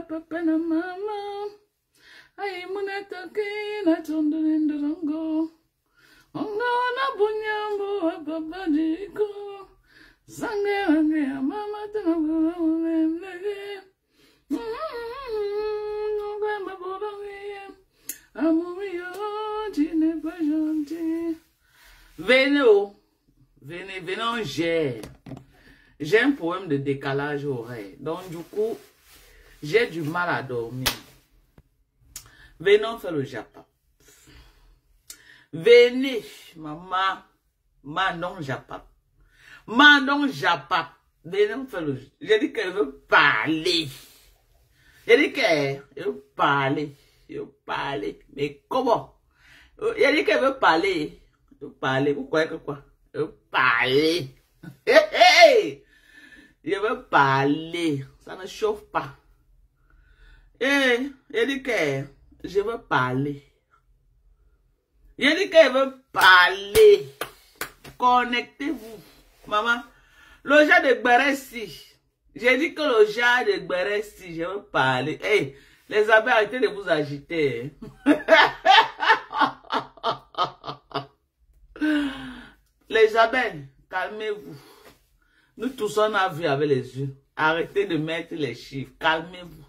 Papa na mama, ai munata kina tondrendorongo, onga na bunyambo papa diko, zange mama tanabulemlege, onga mabolange, amour tu n'es pas gentil. Venez en j'ai. J'ai un problème de décalage horaire, donc du coup j'ai du mal à dormir. Venez, on fait le Japon. Venez, maman. Mandon Japon. Mandon Japon. Venez, on fait le... J'ai dit qu'elle veut parler. J'ai dit qu'elle veut parler. Elle veut parler. Mais comment? J'ai dit qu'elle veut parler. Elle veut parler. Vous croyez que quoi? Elle veut parler. Hey! Je veux parler. Ça ne chauffe pas. Il dit que je veux parler. Il dit qu'elle veut parler. Connectez-vous. Maman, le jas de Beressi. J'ai dit que le jas de Beressi, je veux parler. Hey, les abeilles, arrêtez de vous agiter. Les abeilles, calmez-vous. Nous tous, on a vu avec les yeux. Arrêtez de mettre les chiffres. Calmez-vous.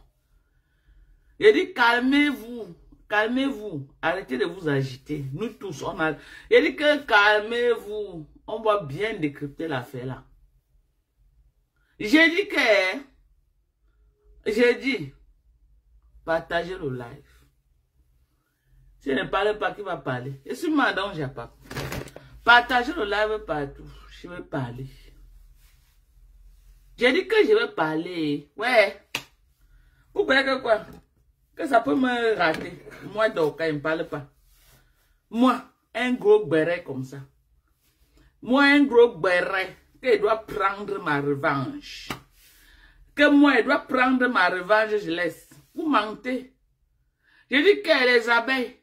Il dit calmez-vous, calmez-vous, arrêtez de vous agiter. Nous tous, on a... Il dit que calmez-vous, on va bien décrypter l'affaire là. J'ai dit, partagez le live. Si je ne parle pas, qui va parler? Je suis madame Japon. Partagez le live partout, je vais parler. J'ai dit que je vais parler. Ouais. Vous croyez que quoi? Que ça peut me rater. Moi, donc, quand il ne parle pas. Moi, un gros béret comme ça. Moi, un gros béret, que je dois prendre ma revanche. Que moi, je dois prendre ma revanche, je laisse. Vous mentez. Je dis que les abeilles,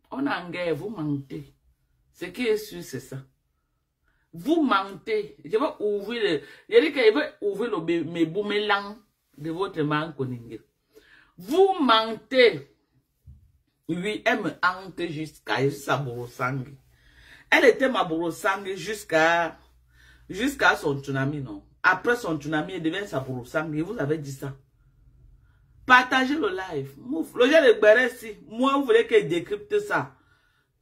on est en guerre, vous mentez. Ce qui est sûr, c'est ça. Vous mentez. Je vais ouvrir le... Je dis que je vais ouvrir mes boomerangs de votre main koningé. Vous mentez. Oui, elle me hante jusqu'à sa borosang. Elle était ma borosang jusqu'à son tsunami, non? Après son tsunami, elle devient sa borosang. Vous avez dit ça. Partagez le live. Le jeu de Beressi, moi, vous voulez qu'elle décrypte ça.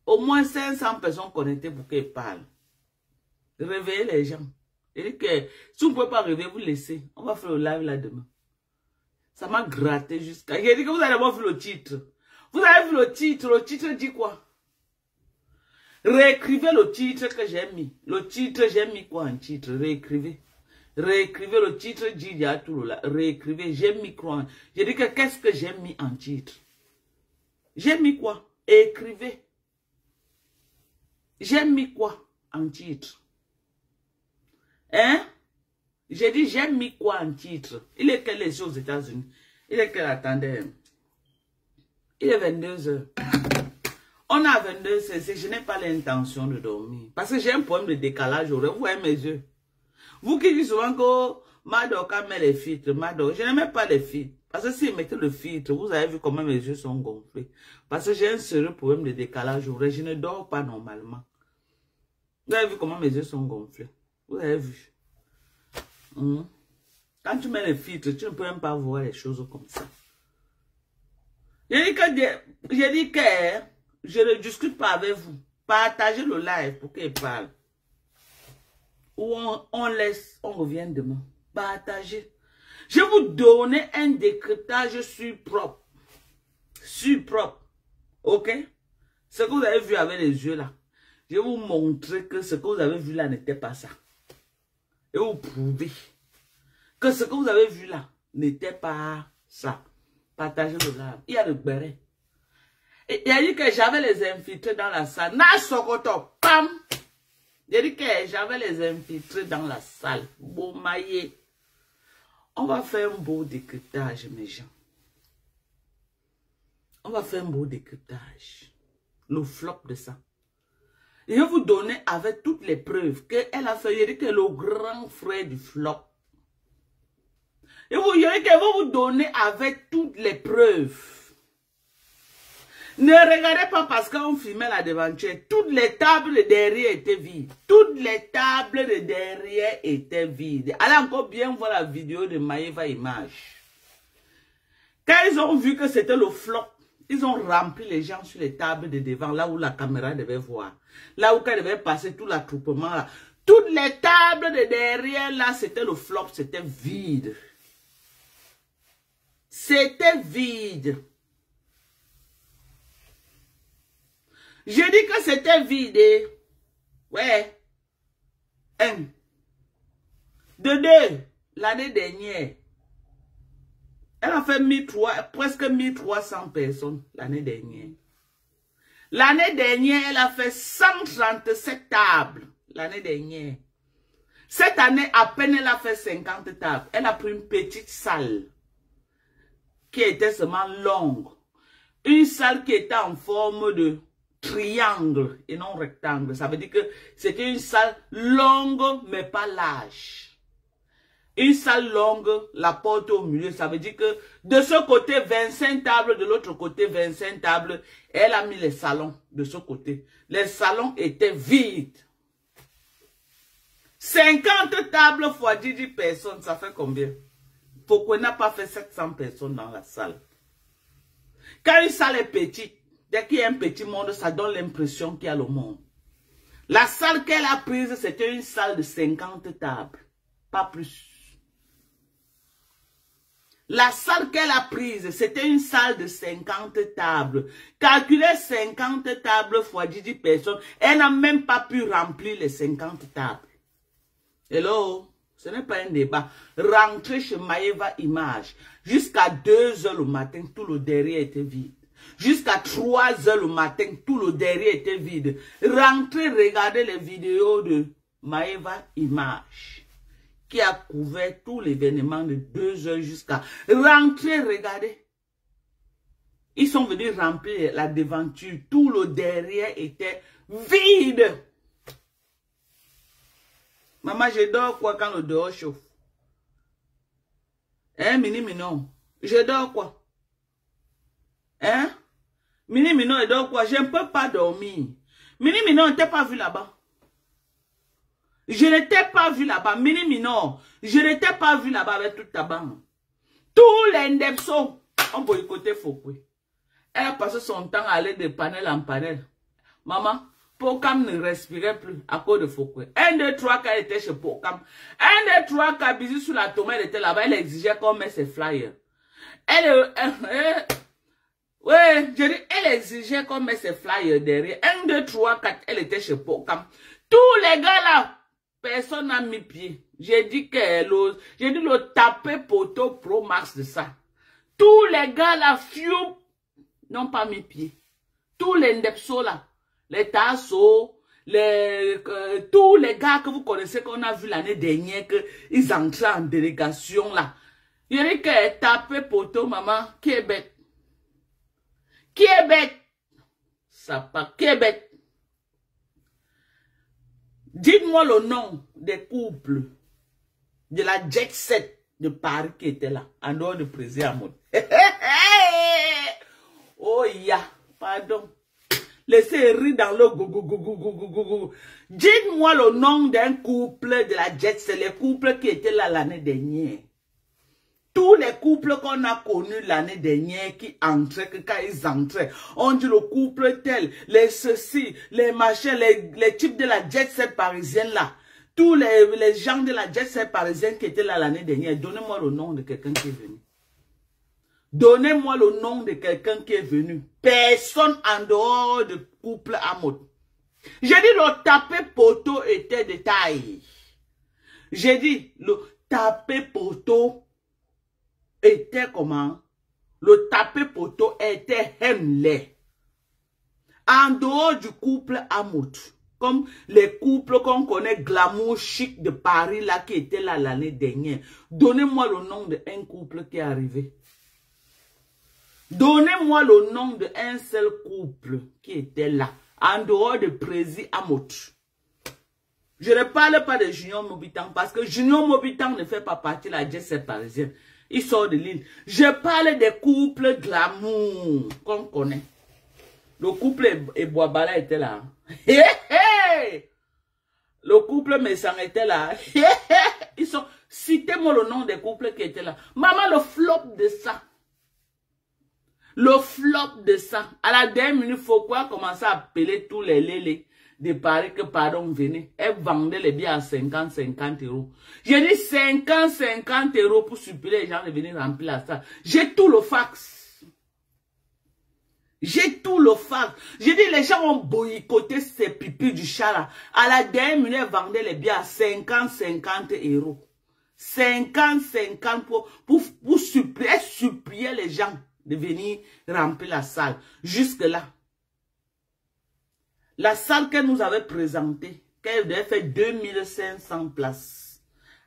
Au moins 500 personnes connectées pour qu'elle parle. Réveillez les gens. Et dit que si vous ne pouvez pas réveiller, vous laissez. On va faire le live là demain. Ça m'a gratté jusqu'à... J'ai dit que vous allez avoir vu le titre. Vous avez vu le titre dit quoi? Réécrivez le titre que j'ai mis. Le titre, j'ai mis quoi en titre? Réécrivez. Réécrivez le titre, dit il y a tout là. Réécrivez, j'ai mis quoi? J'ai dit que qu'est-ce que j'ai mis en titre? J'ai mis quoi? Écrivez. J'ai mis quoi en titre? Hein? J'ai dit, j'ai mis quoi en titre? Il est quelle les aux États-Unis? Il est quelle, attendez. Il est 22h. On a 22h, je n'ai pas l'intention de dormir. Parce que j'ai un problème de décalage horaire. Vous voyez mes yeux. Vous qui dites souvent que Madoka met les filtres, je ne mets pas les filtres. Parce que si je mettais le filtre, vous avez vu comment mes yeux sont gonflés. Parce que j'ai un sérieux problème de décalage horaire. Je ne dors pas normalement. Vous avez vu comment mes yeux sont gonflés. Vous avez vu. Quand tu mets les filtres, tu ne peux même pas voir les choses comme ça. J'ai dit que je ne discute pas avec vous. Partagez le live pour qu'il parle. Ou on laisse, on revient demain. Partagez. Je vais vous donner un décryptage sur propre. Sur propre. Ok? Ce que vous avez vu avec les yeux là. Je vais vous montrer que ce que vous avez vu là n'était pas ça. Et vous prouver. que ce que vous avez vu là n'était pas ça. Partagez le live. Il y a le béret. Et il a dit que j'avais les infiltrés dans la salle. Na sokoto, pam! Il a dit que j'avais les infiltrés dans la salle. Bon maillé. On va faire un beau décryptage, mes gens. On va faire un beau décryptage. Le flop de ça. Je vais vous donner avec toutes les preuves qu'elle a fait. Il dit que le grand frère du flop. Et vous voyez qu'elle va vous donner avec toutes les preuves. Ne regardez pas parce qu'on filmait la devanture. Toutes les tables de derrière étaient vides. Toutes les tables de derrière étaient vides. Allez encore bien voir la vidéo de Maeva Image. Quand ils ont vu que c'était le flop, ils ont rempli les gens sur les tables de devant, là où la caméra devait voir. Là où elle devait passer tout l'attroupement là. Toutes les tables de derrière là, c'était le flop, c'était vide. C'était vide. Je dis que c'était vide. Ouais. 1. De 2. L'année dernière. Elle a fait presque 1300 personnes l'année dernière. L'année dernière, elle a fait 137 tables. L'année dernière. Cette année, à peine elle a fait 50 tables. Elle a pris une petite salle qui était seulement longue. Une salle qui était en forme de triangle et non rectangle. Ça veut dire que c'était une salle longue mais pas large. Une salle longue, la porte au milieu. Ça veut dire que de ce côté 25 tables, de l'autre côté 25 tables. Elle a mis les salons de ce côté. Les salons étaient vides. 50 tables fois 10 personnes, ça fait combien? Pourquoi n'a pas fait 700 personnes dans la salle? Quand une salle est petite, dès qu'il y a un petit monde, ça donne l'impression qu'il y a le monde. La salle qu'elle a prise, c'était une salle de 50 tables. Pas plus. La salle qu'elle a prise, c'était une salle de 50 tables. Calculez 50 tables fois 10 personnes. Elle n'a même pas pu remplir les 50 tables. Hello? Ce n'est pas un débat. Rentrez chez Maeva Image. Jusqu'à 2 h le matin, tout le derrière était vide. Jusqu'à 3 h le matin, tout le derrière était vide. Rentrez, regardez les vidéos de Maeva Image, qui a couvert tout l'événement de 2 h jusqu'à... Rentrez, regardez. Ils sont venus remplir la devanture. Tout le derrière était vide. Maman, je dors quoi quand le dehors chauffe? Hein, Mini Minon? Je dors quoi? Hein? Mini Minon, elle dort quoi? Je ne peux pas dormir. Mini Minon, ne t'ai pas vu là-bas. Je ne t'ai pas vu là-bas. Mini Minon, je ne t'ai pas vu là-bas avec toute ta bande. Tous les Ndepso ont boycotté Fokwe. Elle a passé son temps à aller de panel en panel. Maman, Pokam ne respirait plus à cause de Fokwe. 1, 2, 3, quand elle était chez Pokam. 1, 2, 3, quand Bizi sous la tomate, elle était là-bas, elle exigeait qu'on mette ses flyers. Ouais, je dis, elle exigeait qu'on mette ses flyers derrière. 1, 2, 3, 4, elle était chez Pokam. Tous les gars là, personne n'a mis pied. J'ai dit qu'elle ose. J'ai dit le taper poteau Pro Max de ça. Tous les gars là, n'ont pas mis pied. Tous les Ndepso là. Les Tasso, tous les gars que vous connaissez qu'on a vu l'année dernière, qu'ils entraient en délégation là. Il y a dit qu'elle tapait poteau, maman, qui est bête? Qui est bête? Ça pas, qui est bête? Dites-moi le nom des couples de la jet set de Paris qui était là, en dehors de Président. Oh ya, pardon. Laissez rire dans le go. Dites-moi le nom d'un couple de la jet, c'est les couples qui étaient là l'année dernière. Tous les couples qu'on a connus l'année dernière qui entraient, que quand ils entraient, on dit le couple tel, les ceci, les machins, les types de la jet set parisienne là. Tous les gens de la jet set parisienne qui étaient là l'année dernière. Donnez-moi le nom de quelqu'un qui est venu. Donnez-moi le nom de quelqu'un qui est venu. Personne en dehors de couple à mode. J'ai dit le tapé poteau était de taille. J'ai dit tapé poteau était comment? Le tapé poteau était Hemley. En dehors du couple Amout, comme les couples qu'on connaît glamour chic de Paris là qui étaient là l'année dernière, donnez-moi le nom d'un couple qui est arrivé. Donnez-moi le nom d'un seul couple qui était là, en dehors de Prési Amout. Je ne parle pas de Junior Mobitan parce que Junior Mobitan ne fait pas partie de la jet set parisienne. Il sort de l'île. Je parle des couples glamour qu'on connaît. Le couple Eboabala était là. Le couple Messan était là. Ils sont... Citez-moi le nom des couples qui étaient là. Maman, le flop de ça. Le flop de ça. À la dernière minute, il faut quoi commencer à appeler tous les lélés de Paris que pardon venez. Elle vendait les billets à 50 euros. J'ai dit 50 euros pour supplier les gens de venir remplir la salle. J'ai tout le fax. J'ai tout le fax. J'ai dit les gens ont boycotté ces pipis du chat là. À la dernière minute, elle vendait les billets à 50 euros. 50 pour supplier les gens de venir remplir la salle. Jusque là. La salle qu'elle nous avait présentée, qu'elle devait faire 2500 places.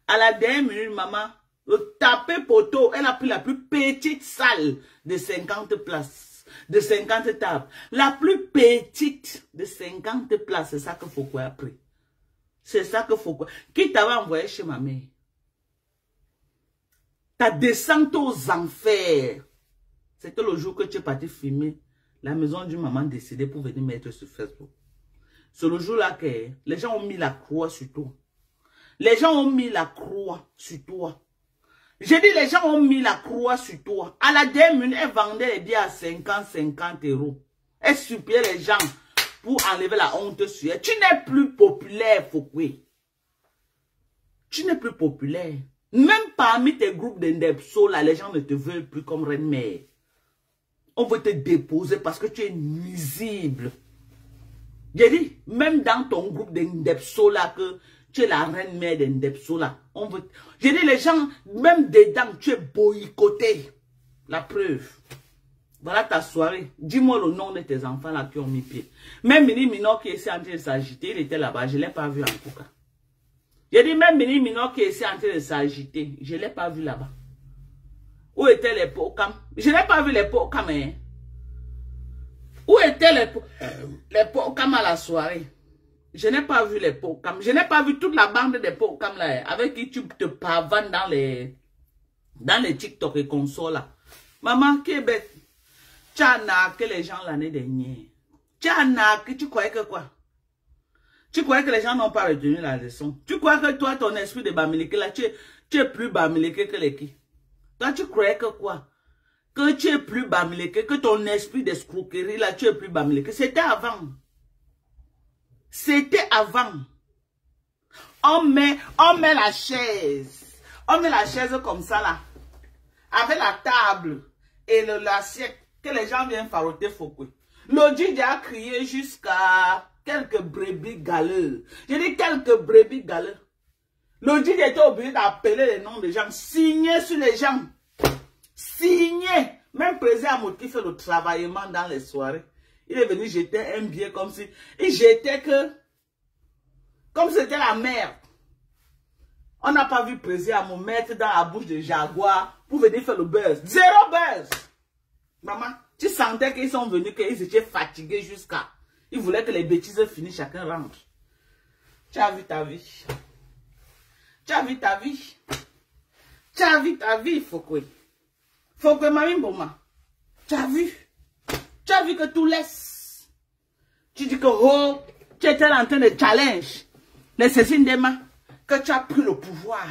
À la dernière minute, maman, le tapé poteau, elle a pris la plus petite salle de 50 places, de 50 tables. La plus petite de 50 places, c'est ça que Foucault a pris. C'est ça que Foucault. Qui t'avait envoyé chez ma mère? Ta descente aux enfers. C'était le jour que tu es parti filmer la maison d'une maman décédée pour venir mettre sur Facebook. C'est le jour-là que les gens ont mis la croix sur toi. Les gens ont mis la croix sur toi. J'ai dit, les gens ont mis la croix sur toi. À la dernière minute, elle vendait les billets à 50 euros. Elle suppliait les gens pour enlever la honte sur elle. Tu n'es plus populaire, Fouquet. Tu n'es plus populaire. Même parmi tes groupes d'Indepso, là, les gens ne te veulent plus comme reine-mère. On veut te déposer parce que tu es nuisible. J'ai dit, même dans ton groupe d'Indepso là, que tu es la reine-mère d'Indepso là, on veut... J'ai dit, les gens, même dedans, tu es boycotté. La preuve. Voilà ta soirée. Dis-moi le nom de tes enfants là qui ont mis pied. Même Mini Minor qui est en train de s'agiter, il était là-bas, je ne l'ai pas vu en tout cas. J'ai dit, même Mini Minor qui est en train de s'agiter, je ne l'ai pas vu là-bas. Où étaient les pots-cam? Je n'ai pas vu les pots-cam, hein. Où étaient les pots-cam à la soirée? Je n'ai pas vu les pots-cam. Je n'ai pas vu toute la bande des pots-cam là, avec qui tu te pavanes dans les TikTok et consoles là. Maman, qui est bête. Tu as narqué les gens l'année dernière. Tu as narqué, tu croyais que quoi? Tu croyais que les gens n'ont pas retenu la leçon. Tu crois que toi, ton esprit de Bamileke là, tu es plus Bamileke que les qui? Toi, tu croyais que quoi? Que tu es plus Bamileke, que ton esprit d'escroquerie là, tu es plus Bamileke. C'était avant. C'était avant. On met la chaise. On met la chaise comme ça là. Avec la table et l'assiette que les gens viennent faroter Fouquet. Le DJ a crié jusqu'à quelques brebis galeux. J'ai dit quelques brebis galeux. Le DJ était obligé d'appeler les noms des gens. Signer sur les gens. Signer. Même président Amout qui fait le travaillement dans les soirées. Il est venu jeter un billet comme si... Il jetait que... Comme c'était la merde. On n'a pas vu président Amout mettre dans la bouche de Jaguar pour venir faire le buzz. Zéro buzz. Maman, tu sentais qu'ils sont venus, qu'ils étaient fatigués jusqu'à... Ils voulaient que les bêtises finissent, chacun rentre. Tu as vu ta vie. Tu as vu ta vie. Tu as vu ta vie, Fouquet. Fouquet, Mamie Boma. Tu as vu. Tu as vu que tout laisse. Tu dis que, oh, tu étais en train de challenge. Les Cécile Dema, que tu as pris le pouvoir.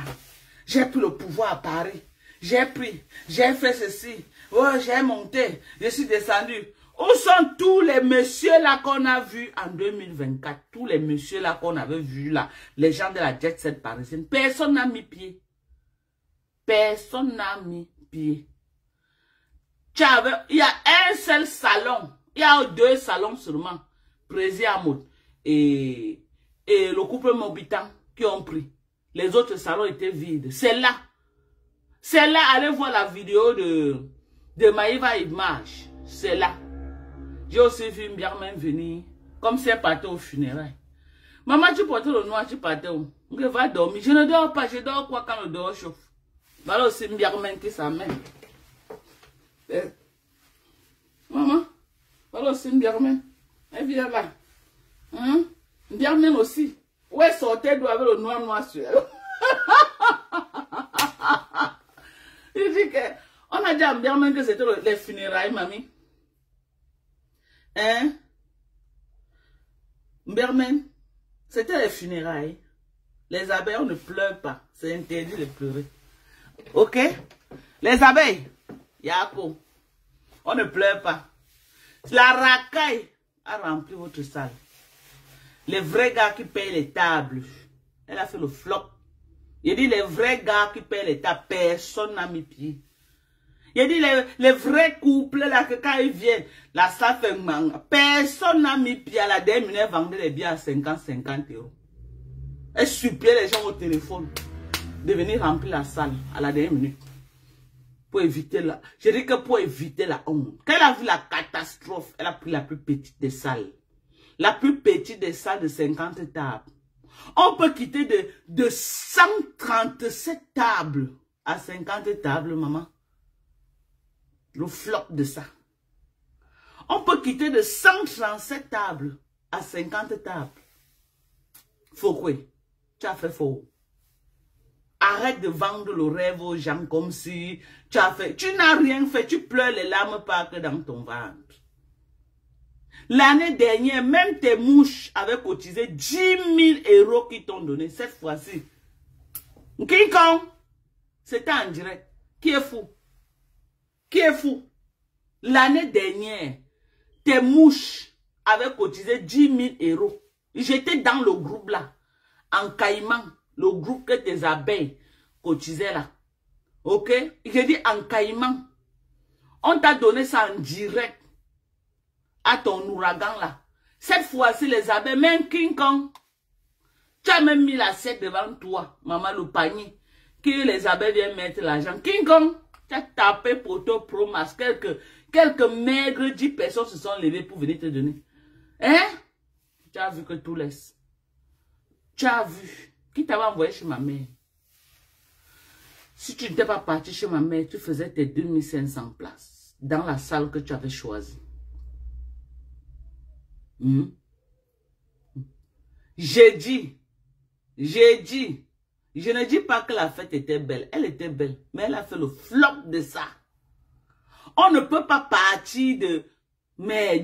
J'ai pris le pouvoir à Paris. J'ai pris, j'ai fait ceci. Oh, j'ai monté, je suis descendu. Où sont tous les messieurs là qu'on a vus en 2024? Tous les messieurs là qu'on avait vus là. Les gens de la jet set parisienne. Personne n'a mis pied. Personne n'a mis pied. Il y a un seul salon. Il y a 2 salons seulement. Président Amout et le couple Mobitan qui ont pris. Les autres salons étaient vides. C'est là. C'est là, allez voir la vidéo de Maïva Image. C'est là. J'ai aussi vu Mbiarmen venir, comme si elle partait au funérailles. Maman, tu portais le noir, tu partais où? Je vais dormir. Je ne dors pas, je dors quoi quand le dehors chauffe? Voilà aussi Mbiarmen qui s'amène. Maman, voilà aussi Mbiarmen. Elle vient là. Hein? Mbiarmen aussi. Où elle sortait d'où avec le noir sur elle? Il dit que, on a dit à Mbiarmen que c'était les funérailles, mamie. Hein? Mbiarmen, c'était les funérailles. Les abeilles, on ne pleure pas. C'est interdit de pleurer. Ok? Les abeilles, Yako, on ne pleure pas. La racaille a rempli votre salle. Les vrais gars qui payent les tables, elle a fait le flop. Il dit les vrais gars qui payent les tables, personne n'a mis pied. Il dit les vrais couples là que quand ils viennent, la salle fait manga. Personne n'a mis pied à la dernière, elle vendait les billets à 50 euros. Elle suppliait les gens au téléphone de venir remplir la salle à la dernière minute. Pour éviter la... Je dis que pour éviter la honte. Quand elle a vu la catastrophe, elle a pris la plus petite des salles. La plus petite des salles de 50 tables. On peut quitter de 137 tables à 50 tables, maman. Le flop de ça. On peut quitter de 137 tables à 50 tables. Faut quoi? Tu as fait faux. Arrête de vendre le rêve aux gens comme si tu as fait. Tu n'as rien fait. Tu pleures les larmes pas que dans ton ventre. L'année dernière, même tes mouches avaient cotisé 10 000 euros qu'ils t'ont donné. Cette fois-ci, King Kong, c'était en direct. Qui est fou? Qui est fou? L'année dernière, tes mouches avaient cotisé 10 000 euros. J'étais dans le groupe là, en Caïman, le groupe que tes abeilles cotisaient là. Ok? J'ai dit en Caïman. On t'a donné ça en direct à ton ouragan là. Cette fois-ci, les abeilles, même King Kong, tu as même mis l'assiette devant toi, maman, le panier, que les abeilles viennent mettre l'argent. King Kong, tu as tapé poteau promas. Quelques maigres 10 personnes se sont levées pour venir te donner. Hein? Tu as vu que tout laisse. Tu as vu. Qui t'avait envoyé chez ma mère? Si tu n'étais pas parti chez ma mère, tu faisais tes 2500 places dans la salle que tu avais choisie. J'ai dit, je ne dis pas que la fête était belle. Elle était belle, mais elle a fait le flop de ça. On ne peut pas partir près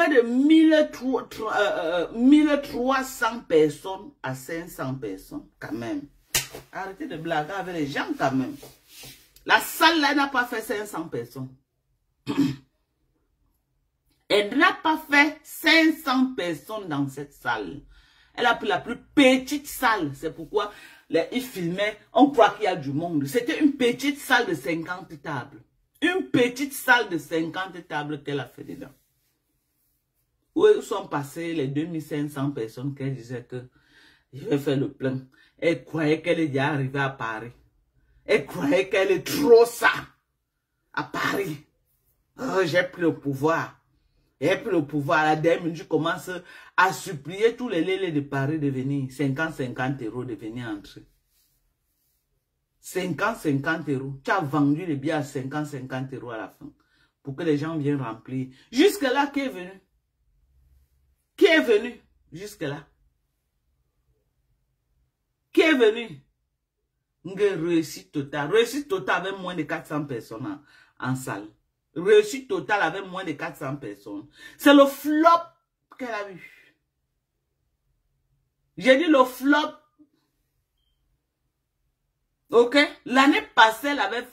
de 1300 personnes à 500 personnes, quand même. Arrêtez de blaguer avec les gens, quand même. La salle là n'a pas fait 500 personnes. Elle n'a pas fait 500 personnes dans cette salle. Elle a pris la plus petite salle. C'est pourquoi ils filmaient, on croit qu'il y a du monde. C'était une petite salle de 50 tables. Une petite salle de 50 tables qu'elle a fait dedans. Où sont passées les 2500 personnes qu'elle disait que je vais faire le plein. Elle croyait qu'elle est déjà arrivée à Paris. Elle croyait qu'elle est trop ça. À Paris. Oh, j'ai pris le pouvoir. J'ai pris le pouvoir. À la dernière minute, je commence à supplier tous les lélés de Paris de venir. 50 euros de venir entrer. 50 euros. Tu as vendu les billets à 50 euros à la fin. Pour que les gens viennent remplir. Jusque-là, qui est venu? Qui est venu? Jusque-là. Qui est venu? Une réussite totale. Réussite totale avec moins de 400 personnes en salle. Réussite totale avec moins de 400 personnes. C'est le flop qu'elle a eu. J'ai dit le flop. Ok? L'année passée, elle avait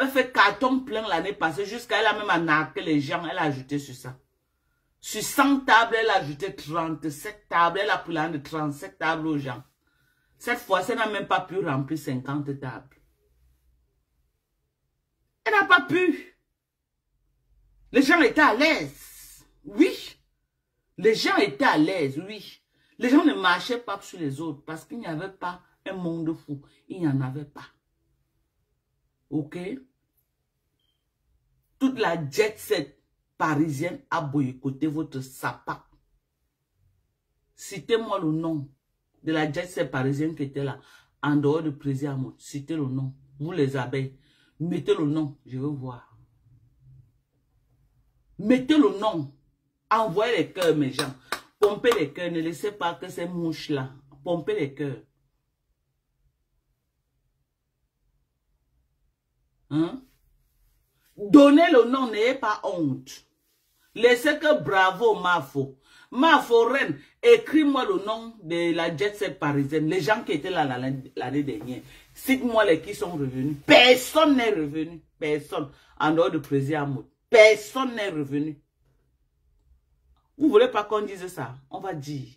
fait carton plein l'année passée. Jusqu'à elle a même arnaqué les gens. Elle a ajouté sur ça. Sur 100 tables, elle a ajouté 37 tables. Elle a pris l'an de 37 tables aux gens. Cette fois-ci, elle n'a même pas pu remplir 50 tables. Elle n'a pas pu. Les gens étaient à l'aise. Oui. Les gens étaient à l'aise, oui. Les gens ne marchaient pas sur les autres parce qu'il n'y avait pas un monde fou. Il n'y en avait pas. Ok? Toute la jet set parisienne a boycotté votre sapin. Citez-moi le nom de la jet set parisienne qui était là, en dehors du président. Citez le nom. Vous les abeilles. Mettez le nom, je veux voir. Mettez le nom. Envoyez les cœurs, mes gens. Pompez les cœurs. Ne laissez pas que ces mouches-là. Pompez les cœurs. Hein? Donnez le nom, n'ayez pas honte. Laissez que bravo, Mafo. Mafo, Reine, écris-moi le nom de la jet set parisienne. Les gens qui étaient là l'année dernière. Cite-moi les qui sont revenus. Personne n'est revenu. Personne. En dehors du président Amoud. Personne n'est revenu. Vous ne voulez pas qu'on dise ça? On va dire.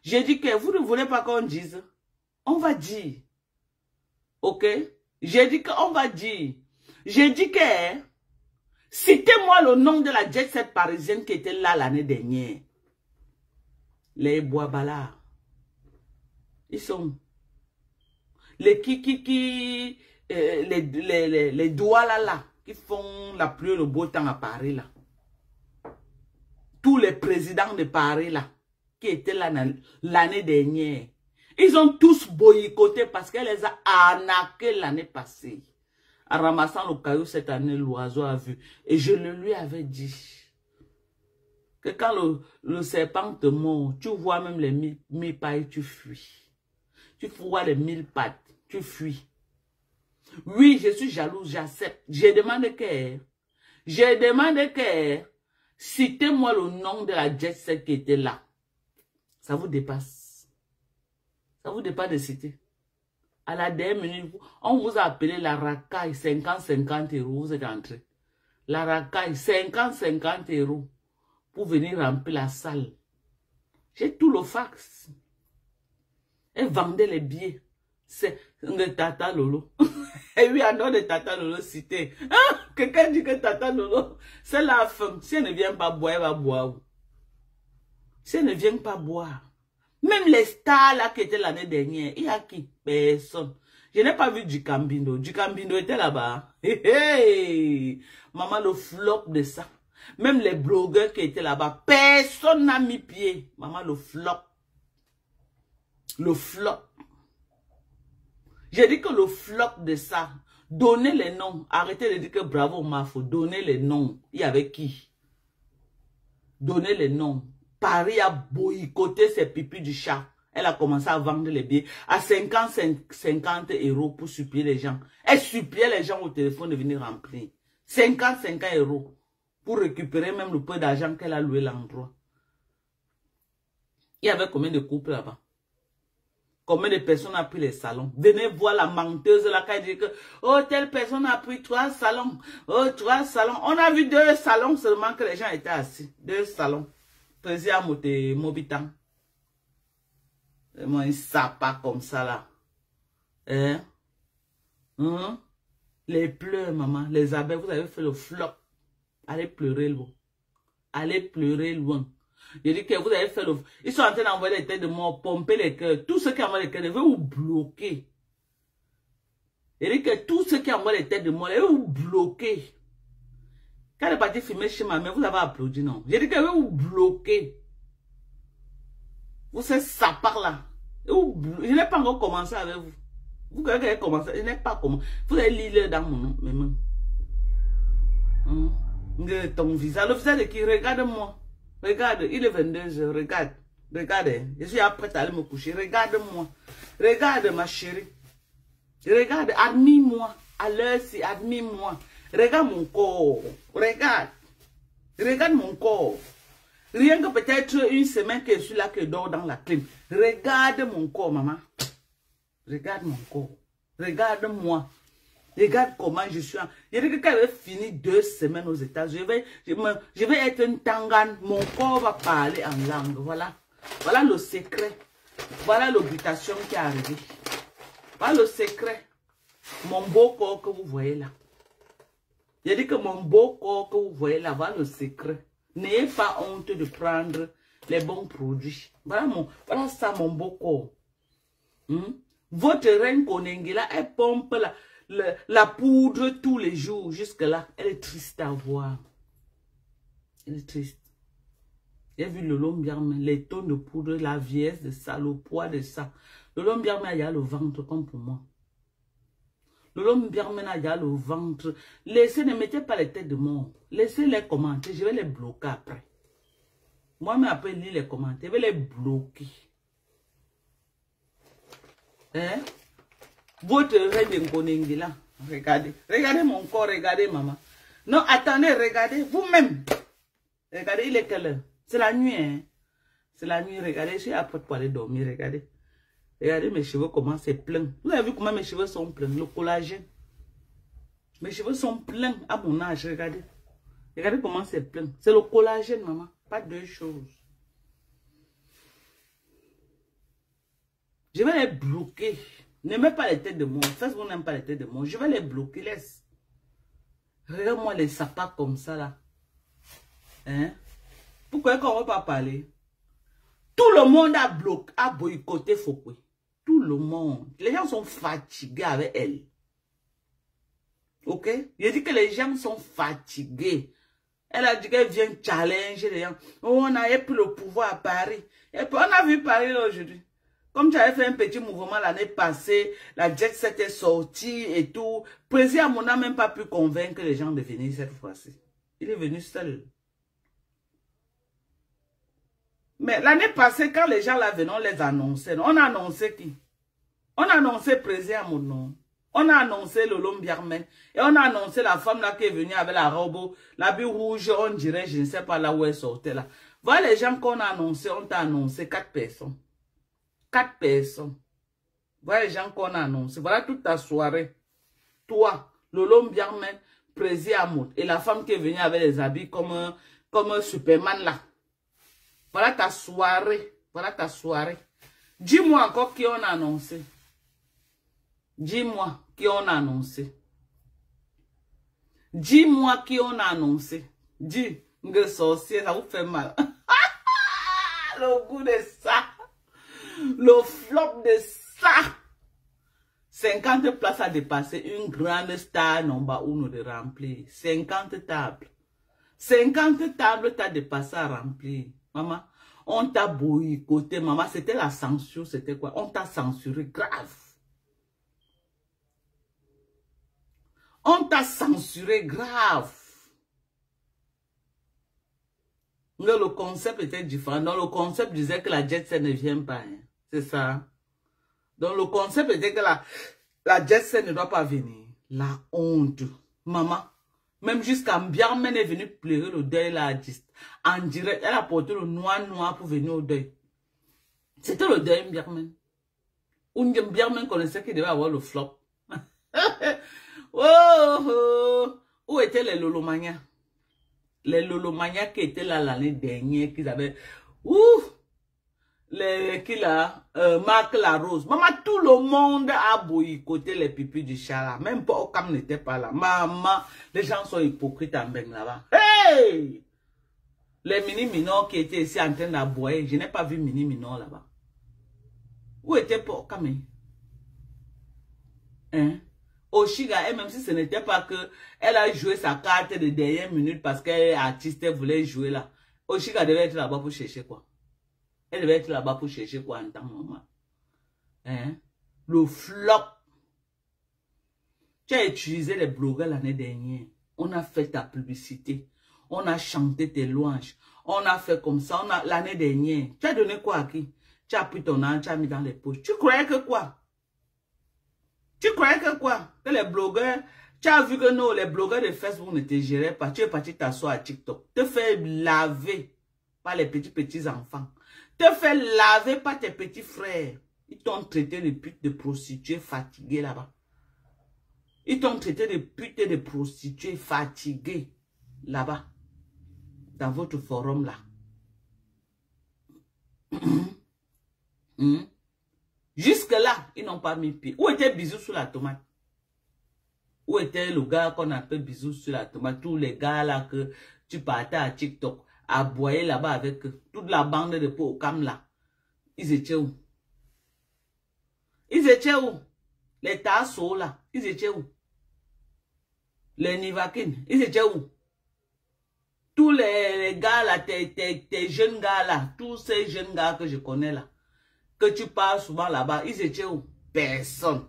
J'ai dit que vous ne voulez pas qu'on dise. On va dire. Ok? J'ai dit qu'on va dire. J'ai dit que... Citez-moi le nom de la jet set parisienne qui était là l'année dernière. Les Boabala. Ils sont... Les les Douala là, qui font la pluie et le beau temps à Paris là. Tous les présidents de Paris là, qui étaient là l'année dernière. Ils ont tous boycotté parce qu'elle les a arnaqués l'année passée. En ramassant le caillou cette année, l'oiseau a vu. Et je le lui avais dit. Que quand le serpent te mord, tu vois même les 1000 pailles, tu fuis. Tu vois les 1000 pattes, tu fuis. Oui, je suis jalouse, j'accepte. J'ai demandé que... Citez-moi le nom de la jet set qui était là. Ça vous dépasse. Ça vous dépasse de citer. À la dernière minute, on vous a appelé la racaille, 50-50 euros, vous êtes entré. La racaille, 50-50 euros pour venir remplir la salle. J'ai tout le fax. Et vendait les billets. C'est de Tata Lolo. Et oui, en dehors de Tata Lolo cité. Ah, quelqu'un dit que Tata Lolo, c'est la femme. Si elle ne vient pas boire, elle va boire. Si elle ne vient pas boire. Même les stars là qui étaient l'année dernière, il y a qui? Personne. Je n'ai pas vu Djikambino. Djikambino était là-bas. Hey, hey. Maman, le flop de ça. Même les blogueurs qui étaient là-bas, personne n'a mis pied. Maman, le flop. Le flop. J'ai dit que le flop de ça, donnez les noms. Arrêtez de dire que bravo, Mafo. Donnez les noms. Il y avait qui? Donnez les noms. Paris a boycotté ses pipis du chat. Elle a commencé à vendre les billets à 50 euros pour supplier les gens. Elle suppliait les gens au téléphone de venir remplir. 50 euros pour récupérer même le peu d'argent qu'elle a loué l'endroit. Il y avait combien de couples là-bas? Combien de personnes ont pris les salons? Venez voir la menteuse là qui dit que oh, telle personne a pris 3 salons. Oh, 3 salons. On a vu 2 salons seulement que les gens étaient assis. 2 salons. Président Mobitan. Moi, il sapa comme ça là. Hein? Hein? Les pleurs, maman. Les abeilles, vous avez fait le flop. Allez pleurer loin. Allez pleurer loin. Je dis que vous avez fait le... Ils sont en train d'envoyer les têtes de mort, pomper les cœurs. Tous ceux qui envoient les cœurs, ils veulent vous bloquer. Je dis que tous ceux qui envoient les têtes de mort, ils veulent vous bloquer. Quand elle est partie filmer chez ma mère, vous avez applaudi, non? Je dis qu'elle veut vous bloquer. Vous êtes sapard là. Je n'ai pas encore commencé avec vous. Vous avez commencé, je n'ai pas commencé. Vous avez lire dans mon nom, mes mains. Ton visage. Le visage de qui? Regarde-moi. Regarde, il est 22h, regarde. Regarde, je suis prête à aller me coucher. Regarde-moi. Regarde ma chérie. Regarde, admire-moi. À l'heure-ci, admire-moi. Regarde mon corps. Regarde. Regarde mon corps. Rien que peut-être une semaine que je suis là, que je dors dans la clim. Regarde mon corps, maman. Regarde mon corps. Regarde-moi. Regarde comment je suis. Je dis que quand je vais finir 2 semaines aux États, je vais être un tangane. Mon corps va parler en langue. Voilà. Voilà le secret. Voilà l'obligation qui est arrivée. Voilà le secret. Mon beau corps que vous voyez là. Je dis que mon beau corps que vous voyez là, voilà le secret. N'ayez pas honte de prendre les bons produits. Voilà ça, mon beau corps. Votre reine Konengela, elle pompe la poudre tous les jours. Jusque-là, elle est triste à voir. Elle est triste. J'ai vu le Lombiarme, les tonnes de poudre, la vieillesse de ça, le poids de ça. Le Lombiarme, il y a le ventre comme pour moi. Le Lombiarme, il y a le ventre. Laissez, ne mettez pas les têtes de mort. Laissez les commenter, je vais les bloquer après. Moi-même, après, lire les commentaires, je vais les bloquer. Hein? Votre reine Konengela, regardez. Regardez mon corps, regardez maman. Non, attendez, regardez vous-même. Regardez, il est quelle heure? C'est la nuit, hein? C'est la nuit, regardez, je suis à pour aller dormir, regardez. Regardez mes cheveux, comment c'est plein. Vous avez vu comment mes cheveux sont pleins, le collagène. Mes cheveux sont pleins à mon âge, regardez. Regardez comment c'est plein. C'est le collagène, maman. Pas deux choses. Je vais les bloquer. N'aimez pas les têtes de monde. Facebook n'aime pas les têtes de monde. Je vais les bloquer. Laisse. Regarde-moi les sapats comme ça là. Hein? Pourquoi qu'on ne va pas parler? Tout le monde a boycotté Fokwe. Tout le monde. Les gens sont fatigués avec elle. Ok? Je dis que les gens sont fatigués. Elle a dit qu'elle vient challenger les gens. Oh, on a pris le pouvoir à Paris. Et puis on a vu Paris aujourd'hui. Comme tu avais fait un petit mouvement l'année passée, la jet set est sortie et tout. Président Amon n'a même pas pu convaincre les gens de venir cette fois-ci. Il est venu seul. Mais l'année passée, quand les gens là venaient, on les annonçait. On a annoncé qui? On a annoncé président Amon. On a annoncé le Lombiarmen. Et on a annoncé la femme là qui est venue avec la robe, l'habit rouge, on dirait, je ne sais pas là où elle sortait là. Voilà les gens qu'on a annoncé, on t'a annoncé 4 personnes. 4 personnes. Voilà les gens qu'on a annoncé. Voilà toute ta soirée. Toi, le Lombiarmen, président Amon. Et la femme qui est venue avec les habits comme Superman là. Voilà ta soirée. Voilà ta soirée. Dis-moi encore qui on a annoncé. Dis-moi qui on a annoncé. Dis-moi qui on a annoncé. Dis, le sorcier, ça vous fait mal. Le goût de ça. Le flop de ça. 50 places à dépasser. Une grande star number 1 de remplir. 50 tables. 50 tables t'as dépassé à remplir. Maman, on t'a boycotté. Maman, c'était la censure. C'était quoi? On t'a censuré grave. On t'a censuré grave. Mais le concept était différent. Donc le concept disait que la jet set ne vient pas. Hein. C'est ça. Donc le concept était que la jet set ne doit pas venir. La honte. Maman. Même jusqu'à Mbiarmen est venu pleurer le deuil là en direct. Elle a porté le noir pour venir au deuil. C'était le deuil Mbiarmen. Mbiarmen connaissait qu'il devait avoir le flop. Oh, où étaient les Lolomania? Les Lolomania qui étaient là l'année dernière, qu'ils avaient... Qui là? Marc Larose. Maman, tout le monde a boycotté les pipis du chat là. Même pas Okam n'était pas là. Maman, les gens sont hypocrites en Beng là-bas. Hey! Les mini-minors qui étaient ici en train d'aboyer, je n'ai pas vu mini-minors là-bas. Où était pas Okam? Hein? Oshiga, et même si ce n'était pas que elle a joué sa carte de dernière minute parce qu'elle est artiste, elle voulait jouer là. Oshiga devait être là-bas pour chercher quoi? Elle devait être là-bas pour chercher quoi en tant que maman? Hein? Le flop. Tu as utilisé les blogueurs l'année dernière. On a fait ta publicité. On a chanté tes louanges. On a fait comme ça. L'année dernière. Tu as donné quoi à qui? Tu as pris ton âne, tu as mis dans les poches. Tu croyais que quoi? Tu croyais que quoi? Que les blogueurs, tu as vu que non, les blogueurs de Facebook ne te géraient pas. Tu es parti t'asseoir à TikTok. Te faire laver par les petits enfants. Te faire laver par tes petits frères. Ils t'ont traité de pute, de prostituée fatiguée là-bas. Ils t'ont traité de pute et de prostituée fatiguée là-bas. Dans votre forum là. Jusque-là, ils n'ont pas mis pied. Où était Bisou sur la tomate? Où était le gars qu'on appelle Bisou sur la tomate? Tous les gars là que tu partais à TikTok. aboyer là-bas avec eux. Toute la bande de Pokam là. Ils étaient où? Ils étaient où? Les Tasso là. Ils étaient où? Les Nivakin. Ils étaient où? Tous les gars là, tes jeunes gars là, tous ces jeunes gars que je connais là, que tu parles souvent là-bas, ils étaient où? Personne.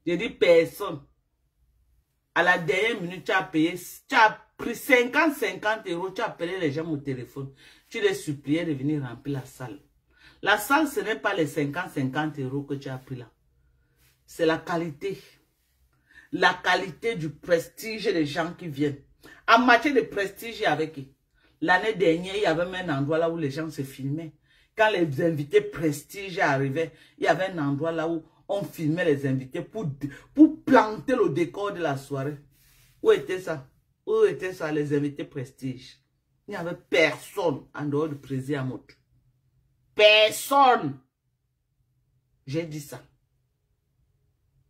Je dis personne. À la dernière minute, tu as payé, tu as pris 50 euros, tu as appelé les gens au téléphone. Tu les suppliais de venir remplir la salle. La salle, ce n'est pas les 50 euros que tu as pris là. C'est la qualité. La qualité du prestige des gens qui viennent. En matière de prestige avec eux. L'année dernière, il y avait même un endroit là où les gens se filmaient. Quand les invités prestige arrivaient, il y avait un endroit là où on filmait les invités pour planter le décor de la soirée. Où était ça? Où était ça, les invités prestige? Il n'y avait personne en dehors du président Amout. Personne. J'ai dit ça.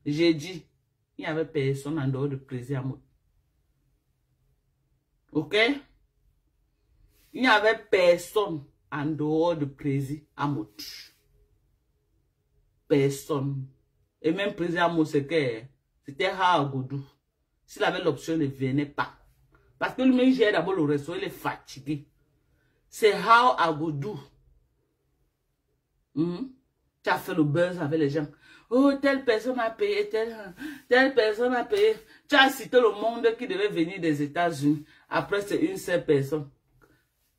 J'ai dit, il n'y avait personne en dehors du président Amout. Ok? Il n'y avait personne en dehors du président Amout. Personne. Et même président Amout, c'était Hagoudou. S'il avait l'option, il ne venait pas. Parce que lui-même, j'ai d'abord le restaurant, il est fatigué. C'est How Agoudou. Tu as fait le buzz avec les gens. Oh, telle personne a payé, telle personne a payé. Tu as cité le monde qui devait venir des États-Unis. Après, c'est une seule personne.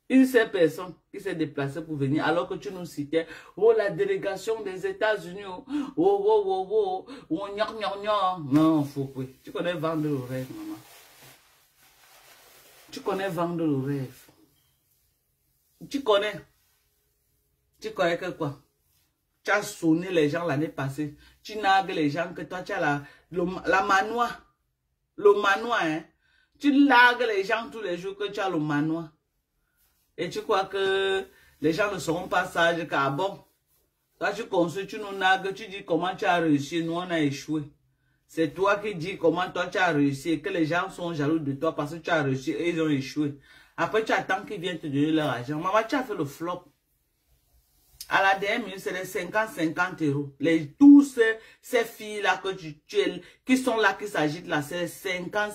Une seule personne qui s'est déplacée pour venir, alors que tu nous citais, oh, la délégation des États-Unis, oh, non, faut que tu connais vendre le rêve, maman. Tu connais vendre le rêve. Tu connais que quoi? Tu as sonné les gens l'année passée. Tu nagues les gens que toi, tu as la manoir. Le manoir, hein. Tu lagues les gens tous les jours que tu as le manoir. Et tu crois que les gens ne seront pas sages car bon. Quand tu construis, tu nous nagues, tu dis comment tu as réussi, nous on a échoué. C'est toi qui dis comment toi tu as réussi et que les gens sont jaloux de toi parce que tu as réussi et ils ont échoué. Après tu attends qu'ils viennent te donner leur argent. Maman, tu as fait le flop. À la dernière minute, c'est les 50 euros. Tous ces filles-là que qui sont là, qui s'agitent là, c'est 50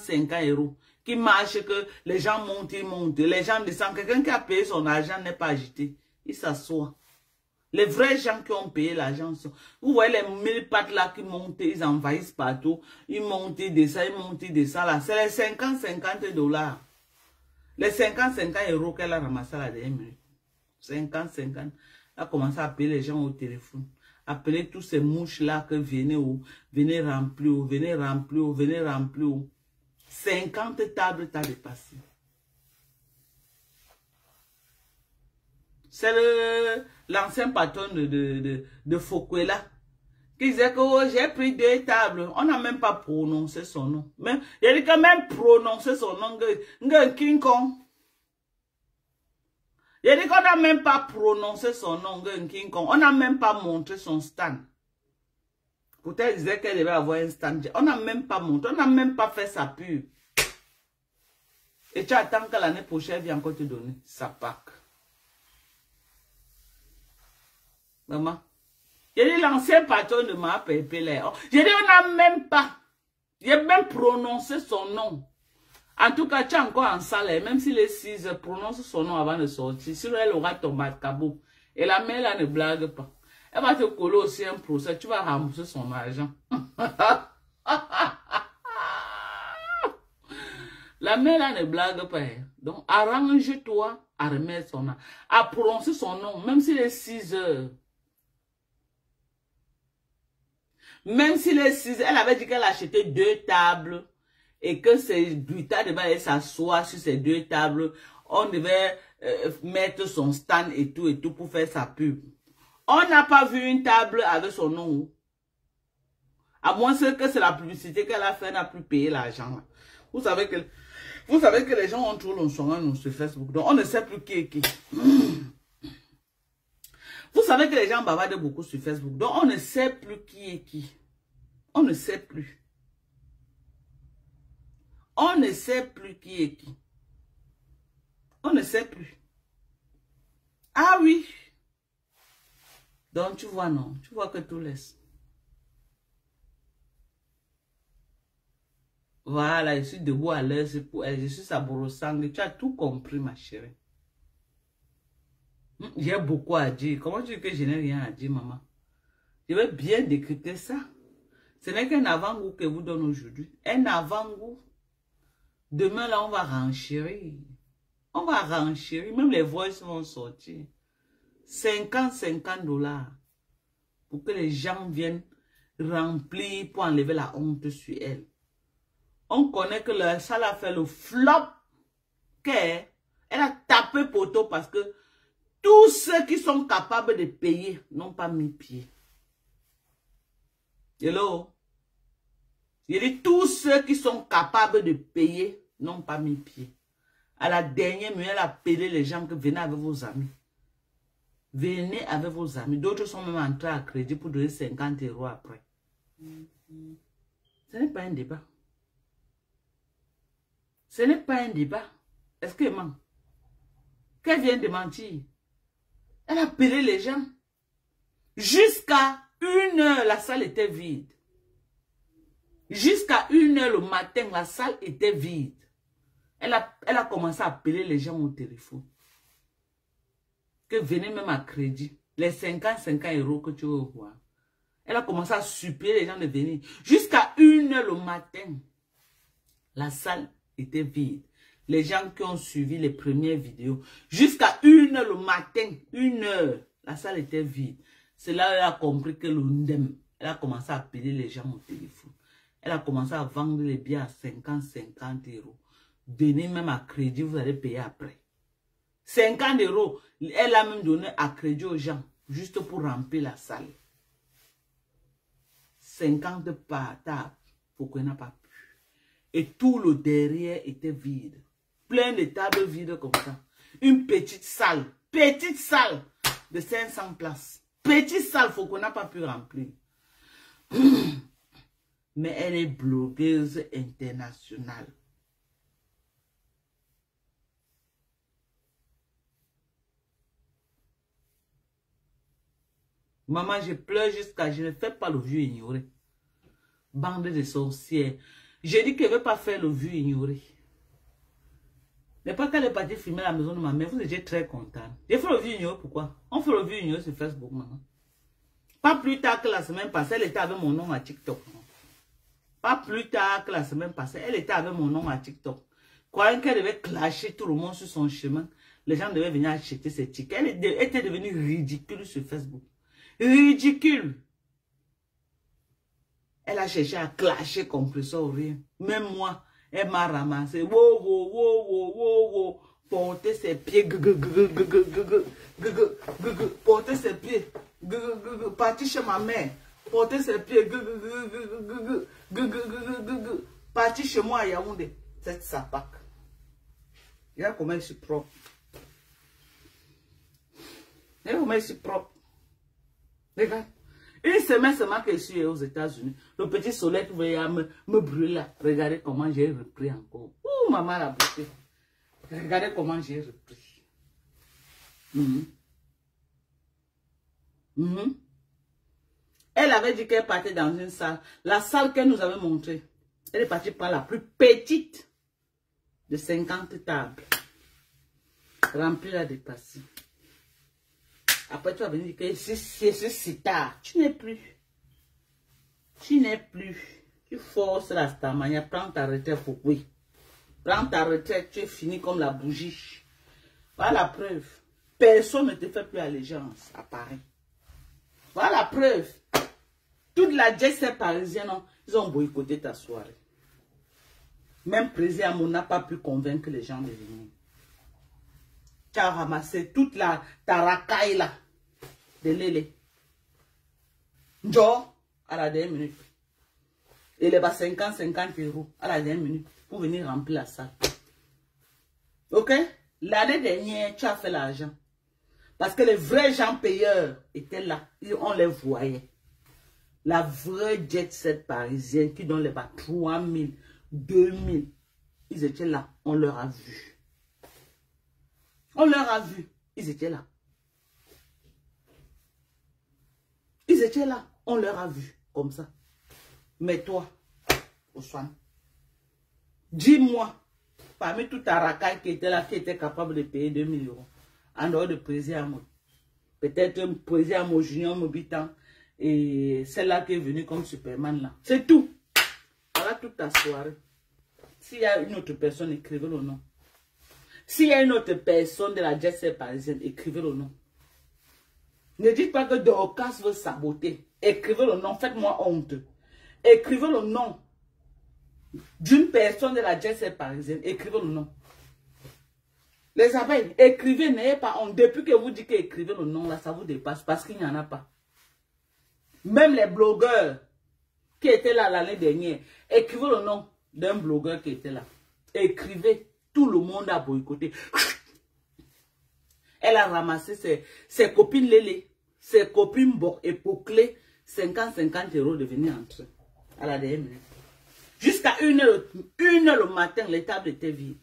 euros. Qui marchent, que les gens montent, ils montent. Les gens descendent. Quelqu'un qui a payé son argent n'est pas agité. Il s'assoit. Les vrais gens qui ont payé l'argent sont... Vous voyez les 1000 pattes là qui montent, ils envahissent partout. Ils montent, ils descendent, là. C'est les 50 $. Les 50 euros qu'elle a ramassé à la dernière minute. 50. Elle a commencé à appeler les gens au téléphone. Appeler tous ces mouches là que venez remplir. 50 tables t'as dépassé. C'est l'ancien patron de Fokuela qui disait que oh, j'ai pris 2 tables. On n'a même pas prononcé son nom. Même, il a dit quand même prononcé son nom. King Kong. Il a dit qu'on n'a même pas prononcé son nom. King Kong. On n'a même pas montré son stand. Pourtant, il disait qu'elle devait avoir un stand. On n'a même pas montré. On n'a même pas fait sa pub. Et tu attends que l'année prochaine vienne encore te donner sa Pâques. Maman. J'ai dit l'ancien patron de ma pépé. J'ai dit on n'a même pas. J'ai même prononcé son nom. En tout cas, tu es encore en salle. Même si les 6 prononcent son nom avant de sortir. Sinon, elle aura ton cabot. Et la mère là ne blague pas. Elle va te coller aussi un procès. Tu vas rembourser son argent. La mère là ne blague pas. Donc, arrange-toi à remettre son nom. À prononcer son nom. Même si les 6 heures. Même si les 6 heures. Elle avait dit qu'elle achetait 2 tables. Et que c'est Guita devait s'asseoir sur ces 2 tables. On devait mettre son stand et tout pour faire sa pub. On n'a pas vu une table avec son nom. À moins que c'est la publicité qu'elle a fait, elle n'a plus payé l'argent. Vous savez que les gens ont trop longtemps sur Facebook. Donc on ne sait plus qui est qui. Vous savez que les gens bavardent beaucoup sur Facebook. Donc on ne sait plus qui est qui. On ne sait plus. On ne sait plus qui est qui. ne sait plus. Ah oui. Donc, tu vois, non. Tu vois que tout laisse. Voilà, je suis debout à l'heure, c'est pour elle. Je suis sa brossang. Tu as tout compris, ma chérie. J'ai beaucoup à dire. Comment tu dis que je n'ai rien à dire, maman? Je vais bien décrypter ça. Ce n'est qu'un avant-goût que vous donne aujourd'hui. Un avant-goût. Demain, là, on va renchérir. On va renchérir. Même les voices vont sortir. 50 $. Pour que les gens viennent remplir pour enlever la honte sur elle. On connaît que la salle a fait le flop. Elle a tapé poteau parce que tous ceux qui sont capables de payer n'ont pas mis pied. Hello? Je dis tous ceux qui sont capables de payer n'ont pas mis pied. À la dernière minute, elle a appelé les gens que venez avec vos amis. Venez avec vos amis. D'autres sont même entrés à crédit pour donner 50 € après. Ce n'est pas un débat. Ce n'est pas un débat. Est-ce qu'elle ment? Qu'elle vient de mentir? Elle a appelé les gens. Jusqu'à 1 h, la salle était vide. Jusqu'à 1 h le matin, la salle était vide. Elle a commencé à appeler les gens au téléphone. Que venez même à crédit. Les 50 € que tu veux voir. Elle a commencé à supplier les gens de venir. Jusqu'à 1 h le matin, la salle était vide. Les gens qui ont suivi les premières vidéos. Jusqu'à 1 h le matin, 1 h, la salle était vide. C'est là qu'elle a compris que le NDEM, elle a commencé à appeler les gens au téléphone. Elle a commencé à vendre les billets à 50 €. Venez même à crédit, vous allez payer après. 50 €, elle a même donné à crédit aux gens, juste pour remplir la salle. 50 par table, pour qu'on n'a pas pu. Et tout le derrière était vide. Plein de tables vides comme ça. Une petite salle de 500 places. Petite salle, faut qu'on n'a pas pu remplir. Mais elle est blogueuse internationale. Maman, je pleure jusqu'à... Je ne fais pas le vieux ignoré. Bande de sorcières. J'ai dit qu'elle ne veut pas faire le vieux ignoré. Mais pas qu'elle est partie filmer la maison de ma mère, vous étiez très content. J'ai fait le vieux ignoré, pourquoi? On fait le vieux ignoré sur Facebook, maman. Pas plus tard que la semaine passée, elle était avec mon nom à TikTok. Pas plus tard que la semaine passée, elle était avec mon nom à TikTok. Croyant qu'elle devait clasher tout le monde sur son chemin, les gens devaient venir acheter ses tickets. Elle était devenue ridicule sur Facebook. Ridicule. Elle a cherché à clasher comme ça ou rien. Même moi, elle m'a ramassé. Porter ses pieds. Porter ses pieds. Partir chez ma mère. Porter ses pieds. Partir chez moi à Yaoundé. C'est sa pack. Regarde comment je suis propre. Regarde comment je suis propre. Regarde. Une semaine seulement que je suis aux États-Unis. Le petit soleil qui voulait me brûler là. Regardez comment j'ai repris encore. Ouh, maman la beauté. Regardez comment j'ai repris. Elle avait dit qu'elle partait dans une salle. La salle qu'elle nous avait montrée. Elle est partie par la plus petite de 50 tables. Remplie là de passé. Après, tu vas venir dire que c'est si tard. Tu n'es plus. Tu n'es plus. Tu forces la stamania. Prends ta retraite pour oui. Prends ta retraite. Tu es fini comme la bougie. Voilà la preuve. Personne ne te fait plus allégeance à Paris. Voilà la preuve. Toute la jet parisienne, non, ils ont boycotté ta soirée. Même président Amon n'a pas pu convaincre les gens de venir. Tu as ramassé toute ta racaille là. De l'élé. Genre, à la dernière minute. Et les bas 50 € à la dernière minute. Pour venir remplir la salle. Ok? L'année dernière, tu as fait l'argent. Parce que les vrais gens payeurs étaient là. On les voyait. La vraie jet set parisienne qui donne les bas 3 000, 2 000. Ils étaient là. On leur a vu. On leur a vu. Ils étaient là. Ils étaient là. On leur a vu. Comme ça. Mais toi, Ousmane, dis-moi, parmi tout ta racaille qui était là, qui était capable de payer 2 000 €, en dehors de Présiamo, peut-être Présiamo Junior Mobitan, et celle-là qui est venue comme Superman là. C'est tout. Voilà toute ta soirée. S'il y a une autre personne, écrivez le nom. S'il y a une autre personne de la jet set parisienne, écrivez le nom. Ne dites pas que Dorcas veut saboter. Écrivez le nom, faites-moi honte. Écrivez le nom d'une personne de la jet set parisienne. Écrivez le nom. Les abeilles, écrivez, n'ayez pas honte. Depuis que vous dites qu'écrivez le nom, là, ça vous dépasse parce qu'il n'y en a pas. Même les blogueurs qui étaient là l'année dernière, écrivez le nom d'un blogueur qui était là. Écrivez. Tout le monde a boycotté. Elle a ramassé ses copines Lélé, ses copines Bok et Poclé, 50 € de venir entrer à la dernière minute. Jusqu'à 1 heure le matin, les tables étaient vides.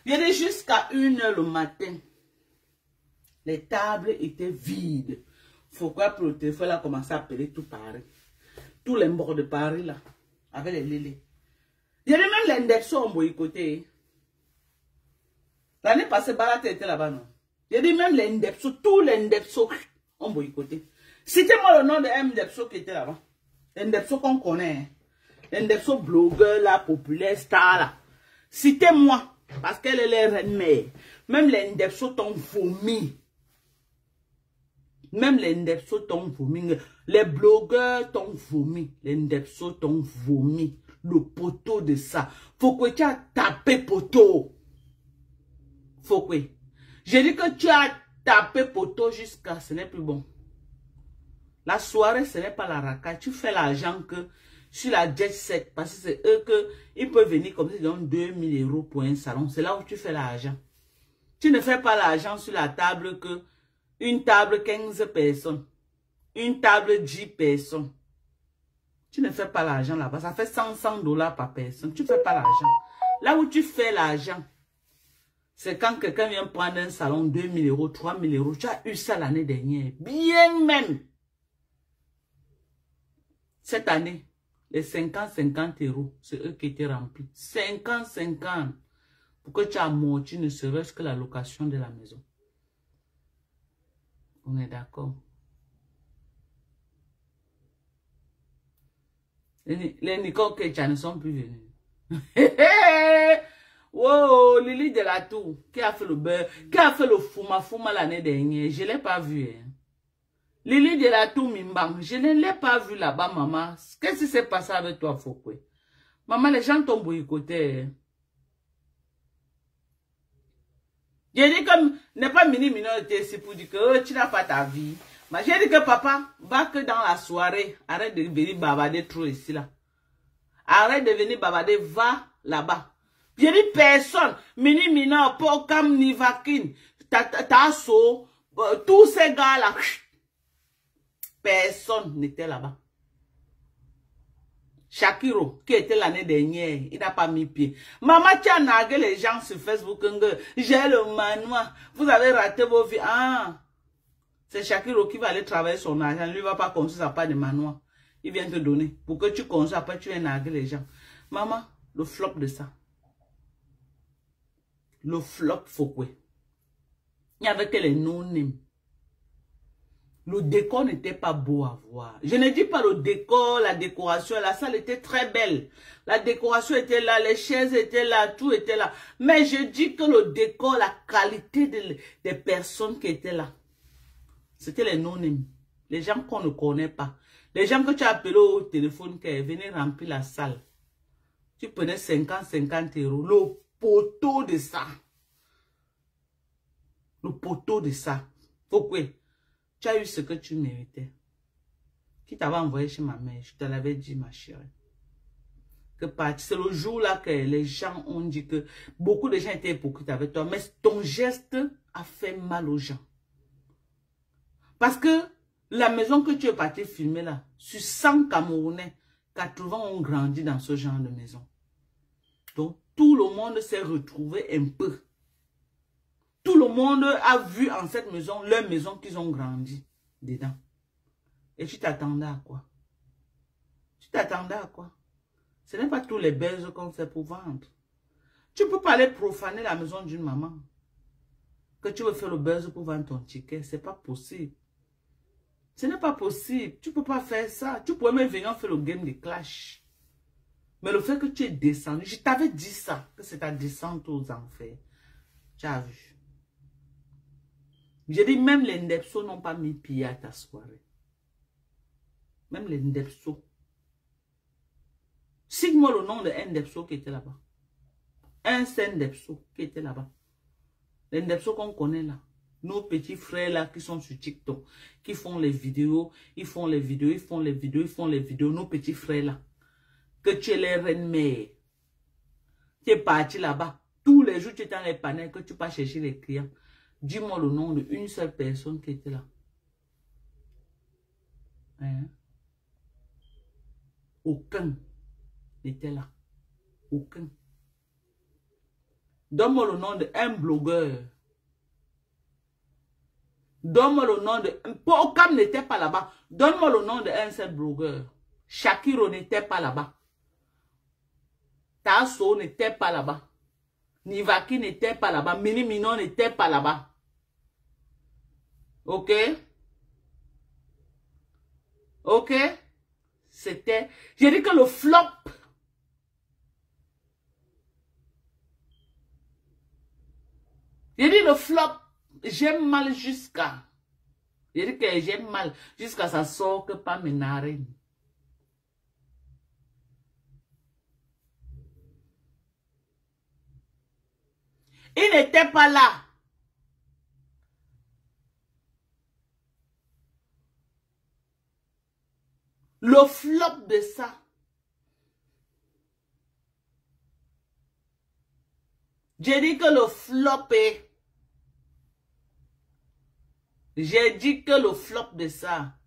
Il y avait jusqu'à 1 heure le matin. Les tables étaient vides. Pourquoi pour le téléphone a commencé à appeler tout Paris. Tous les morts de Paris là, avec les lélés. Il y avait même l'index ont boycotté. L'année passée, Barat était là-bas, non? Il y avait même l'index, tous les index ont boycotté. Citez-moi le nom de l'index qui était là-bas. L'index qu'on connaît. L'index blogueur là, populaire, star là. Citez-moi, parce qu'elle est la reine mère. Même l'index t'ont vomi. Même les Ndepso t'ont vomi. Les blogueurs t'ont vomi. Les Ndepso t'ont vomi. Le poteau de ça. Faut que tu as tapé poteau. Faut que. J'ai dit que tu as tapé poteau jusqu'à ce n'est plus bon. La soirée, ce n'est pas la racaille. Tu fais l'argent que sur la jet set. Parce que c'est eux que ils peuvent venir comme ça. Ils donnent 2 000 € pour un salon. C'est là où tu fais l'argent. Tu ne fais pas l'argent sur la table que une table 15 personnes. Une table 10 personnes. Tu ne fais pas l'argent là-bas. Ça fait 100 $ par personne. Tu ne fais pas l'argent. Là où tu fais l'argent, c'est quand quelqu'un vient prendre un salon 2 000 €, 3 000 €. Tu as eu ça l'année dernière. Bien même. Cette année, les 50 €, c'est eux qui étaient remplis. 50 pour que tu amortis ne serait-ce que la location de la maison. On est d'accord. Les Nicole Kecha ne sont plus venus. Wow, Lily de la Tour, qui a fait le beurre, qui a fait le fouma l'année dernière, je ne l'ai pas vu. Hein. Lily de la Tour Mimbang, je ne l'ai pas vu là-bas, maman. Qu'est-ce qui s'est passé avec toi, Fokwe? Maman, les gens t'ont boycotté. Hein. J'ai dit comme n'est pas minorité, c'est pour dire que tu n'as pas ta vie. Mais j'ai dit que papa, va que dans la soirée, arrête de venir bavarder trop ici là. Arrête de venir bavarder, va là-bas. J'ai dit personne, minor, Pokam, Nivakin, Tasso, tous ces gars là, personne n'était là-bas. Shakiro, qui était l'année dernière, il n'a pas mis pied. Maman, tu as nagué les gens sur Facebook. J'ai le manoir. Vous avez raté vos vies. Ah, c'est Shakiro qui va aller travailler son argent. Lui ne va pas construire sa part de manoir. Il vient te donner. Pour que tu construis, après tu viens naguer les gens. Maman, le flop de ça. Le flop, faut quoi? Il n'y avait que les non-names. Le décor n'était pas beau à voir. Je ne dis pas le décor, la décoration. La salle était très belle. La décoration était là, les chaises étaient là, tout était là. Mais je dis que le décor, la qualité des personnes qui étaient là, c'était les non-names. Les gens qu'on ne connaît pas. Les gens que tu as appelés au téléphone qui venaient remplir la salle. Tu prenais 50 €. Le poteau de ça. Le poteau de ça. Pourquoi? Tu as eu ce que tu méritais. Qui t'avait envoyé chez ma mère, je te l'avais dit, ma chérie. C'est le jour-là que les gens ont dit que beaucoup de gens étaient hypocrites avec toi, mais ton geste a fait mal aux gens. Parce que la maison que tu es parti filmer là, sur 100 Camerounais, 80 ont grandi dans ce genre de maison. Donc, tout le monde s'est retrouvé un peu. Tout le monde a vu en cette maison, leur maison qu'ils ont grandi dedans. Et tu t'attendais à quoi? Tu t'attendais à quoi? Ce n'est pas tous les baises qu'on fait pour vendre. Tu ne peux pas aller profaner la maison d'une maman. Que tu veux faire le buzz pour vendre ton ticket. Ce n'est pas possible. Ce n'est pas possible. Tu ne peux pas faire ça. Tu pourrais même venir faire le game de Clash. Mais le fait que tu es descendu, je t'avais dit ça, que c'est ta descente aux enfers. Tu as vu. J'ai dit, même les Ndepso n'ont pas mis pied à ta soirée. Même les Ndepso. Cite-moi le nom de un Ndepso qui était là-bas. Un seul Ndepso qui était là-bas. Les Ndepso qu'on connaît là. Nos petits frères là qui sont sur TikTok. Qui font les vidéos. Ils font les vidéos. Ils font les vidéos. Ils font les vidéos. Nos petits frères là. Que tu es les reines mères. Tu es parti là-bas. Tous les jours tu es dans les panels. Que tu vas chercher les clients. Dis-moi le nom d'une seule personne qui était là. Hein? Aucun n'était là. Aucun. Donne-moi le nom d'un blogueur. Donne-moi le nom de... Aucun n'était pas là-bas. Donne-moi le nom d'un seul blogueur. Shakiro n'était pas là-bas. Tasso n'était pas là-bas. Nivaki n'était pas là-bas. Mini Minon n'était pas là-bas. Ok? Ok? C'était... J'ai dit que le flop... J'ai dit le flop, j'aime mal jusqu'à... J'ai dit que j'aime mal jusqu'à ça sort que pas mes narines. Il n'était pas là. Le flop de ça. J'ai dit que le flop est... J'ai dit que le flop de ça.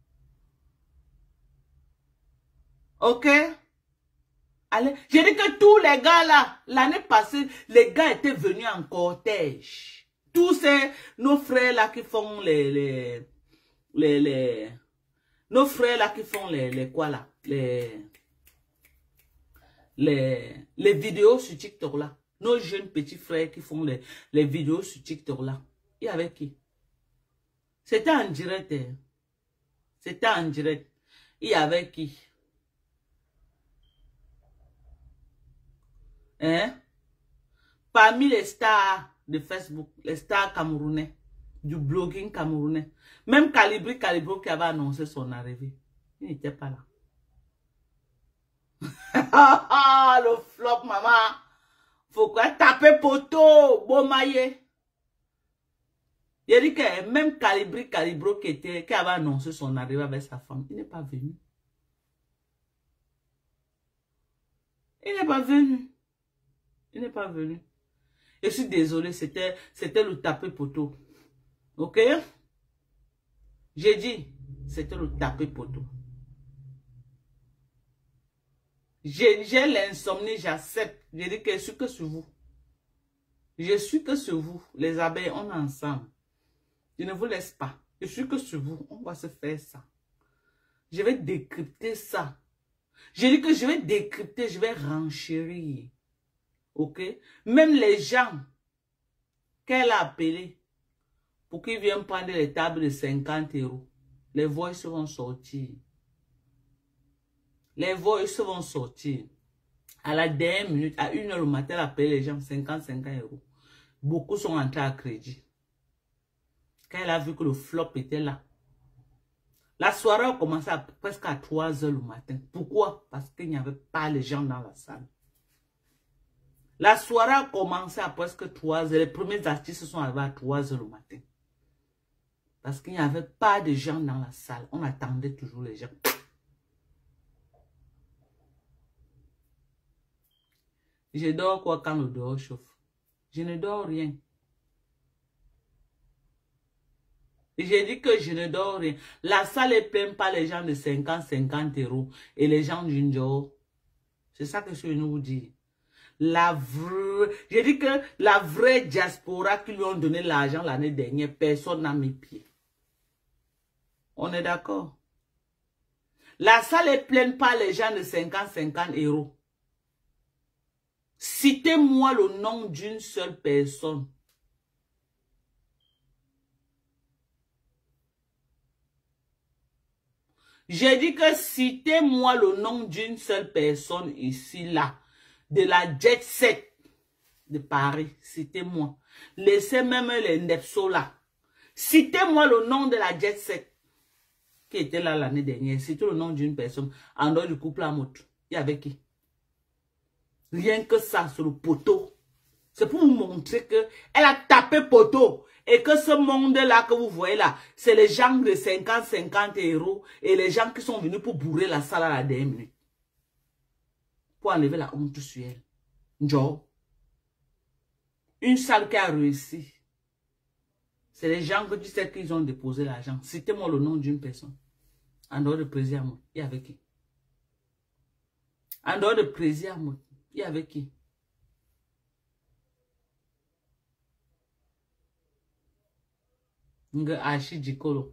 Ok? Allez, j'ai dit que tous les gars là, l'année passée, les gars étaient venus en cortège. Tous ces, nos frères là qui font nos frères là qui font les quoi là, les vidéos sur TikTok là. Nos jeunes petits frères qui font les vidéos sur TikTok là. Il y avait qui? C'était en direct. Hein. C'était en direct. Il y avait qui? Hein? Parmi les stars de Facebook, les stars camerounais, du blogging camerounais, même Calibri qui avait annoncé son arrivée, il n'était pas là. Le flop, maman. Faut quoi taper poteau, bon maillé. Il a dit que même Calibri qui avait annoncé son arrivée avec sa femme, il n'est pas venu. Il n'est pas venu. Il n'est pas venu. Je suis désolé, c'était le tapé poteau. Ok? J'ai dit, c'était le tapé poteau. J'ai l'insomnie, j'accepte. J'ai dit que je suis que sur vous. Je suis que sur vous. Les abeilles, on est ensemble. Je ne vous laisse pas. Je suis que sur vous. On va se faire ça. Je vais décrypter ça. J'ai dit que je vais décrypter, je vais renchérir. Ok? Même les gens qu'elle a appelés pour qu'ils viennent prendre les tables de 50 €. Les voices vont sortir. Les voices vont sortir. À la dernière minute, à 1 h le matin, elle appelle les gens 55 €. Beaucoup sont entrés à crédit. Quand elle a vu que le flop était là. La soirée a commencé presque à 3 h le matin. Pourquoi? Parce qu'il n'y avait pas les gens dans la salle. La soirée a commencé à presque 3 h. Les premiers artistes sont arrivés à 3 h le matin. Parce qu'il n'y avait pas de gens dans la salle. On attendait toujours les gens. Je dors quoi quand le dehors chauffe? Je ne dors rien. J'ai dit que je ne dors rien. La salle est pleine par les gens de 50 euros et les gens d'une jour. C'est ça que je veux vous dire. J'ai dit que la vraie diaspora qui lui ont donné l'argent l'année dernière, personne n'a mis pied. On est d'accord? La salle est pleine par les gens de 50 euros. Citez-moi le nom d'une seule personne. J'ai dit que citez-moi le nom d'une seule personne ici, là, de la jet set de Paris. Citez-moi. Laissez même les Nepso là. Citez-moi le nom de la jet set qui était là l'année dernière. Citez le nom d'une personne en dehors du couple à moto. Il y avait qui? Rien que ça sur le poteau. C'est pour vous montrer que elle a tapé poteau. Et que ce monde-là que vous voyez là, c'est les gens de 50 euros et les gens qui sont venus pour bourrer la salle à la dernière minute. Pour enlever la honte sur elle. Genre, une salle qui a réussi. C'est les gens que tu sais qu'ils ont déposé l'argent. Citez-moi le nom d'une personne. En dehors de président, il y avait qui? En dehors de président, il y avait qui? Archie Dikolo.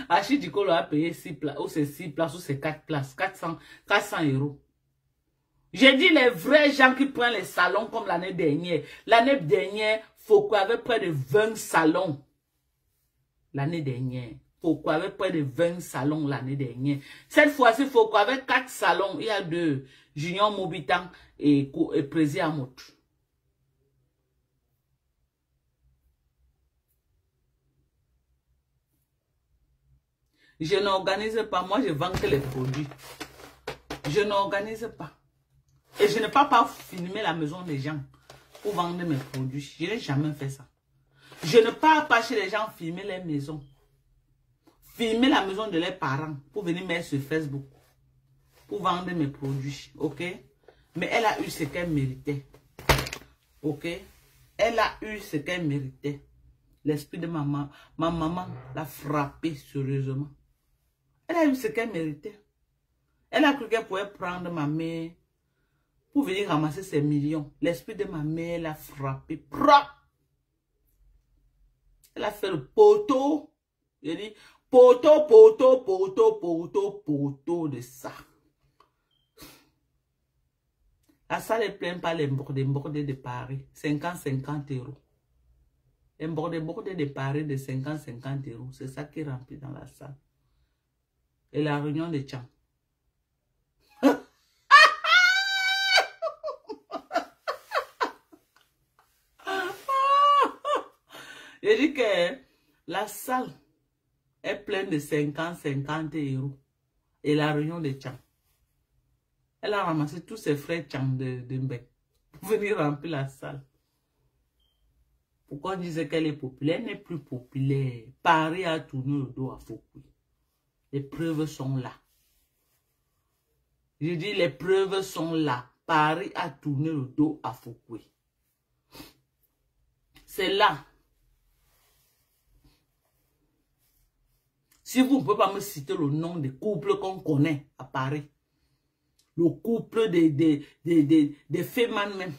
Archie Dikolo a payé 6 places, ou c'est 6 places, ou c'est 4 places, 400 euros. J'ai dit les vrais gens qui prennent les salons comme l'année dernière. L'année dernière, Foucault avait près de 20 salons. L'année dernière. Foucault avait près de 20 salons l'année dernière. Cette fois-ci, Foucault avait 4 salons. Il y a 2. Junior Mobitan et Prési Amot. Je n'organise pas. Moi, je vends que les produits. Je n'organise pas. Et je n'ai pas filmé la maison des gens pour vendre mes produits. Je n'ai jamais fait ça. Je ne pars pas chez les gens filmer les maisons. Filmer la maison de leurs parents pour venir mettre sur Facebook. Pour vendre mes produits. Ok? Mais elle a eu ce qu'elle méritait. Ok? Elle a eu ce qu'elle méritait. L'esprit de maman. Ma maman l'a frappée sérieusement. Elle a eu ce qu'elle méritait. Elle a cru qu'elle pouvait prendre ma mère pour venir ramasser ses millions. L'esprit de ma mère l'a frappé. Elle a fait le poteau. Je dis, poteau de ça. La salle est pleine par les bordés de Paris. 50 euros. Les bordés de Paris de 50 euros. C'est ça qui est rempli dans la salle. Et la réunion de Tchang. Je dis que la salle est pleine de 50 euros. Et la réunion de Tchang. Elle a ramassé tous ses frères Tchang de Mbek pour venir remplir la salle. Pourquoi on disait qu'elle est populaire? Elle n'est plus populaire. Paris a tourné le dos à Foucault. Les preuves sont là. Je dis les preuves sont là. Paris a tourné le dos à Foucault. C'est là. Si vous ne pouvez pas me citer le nom des couples qu'on connaît à Paris, le couple des femmes même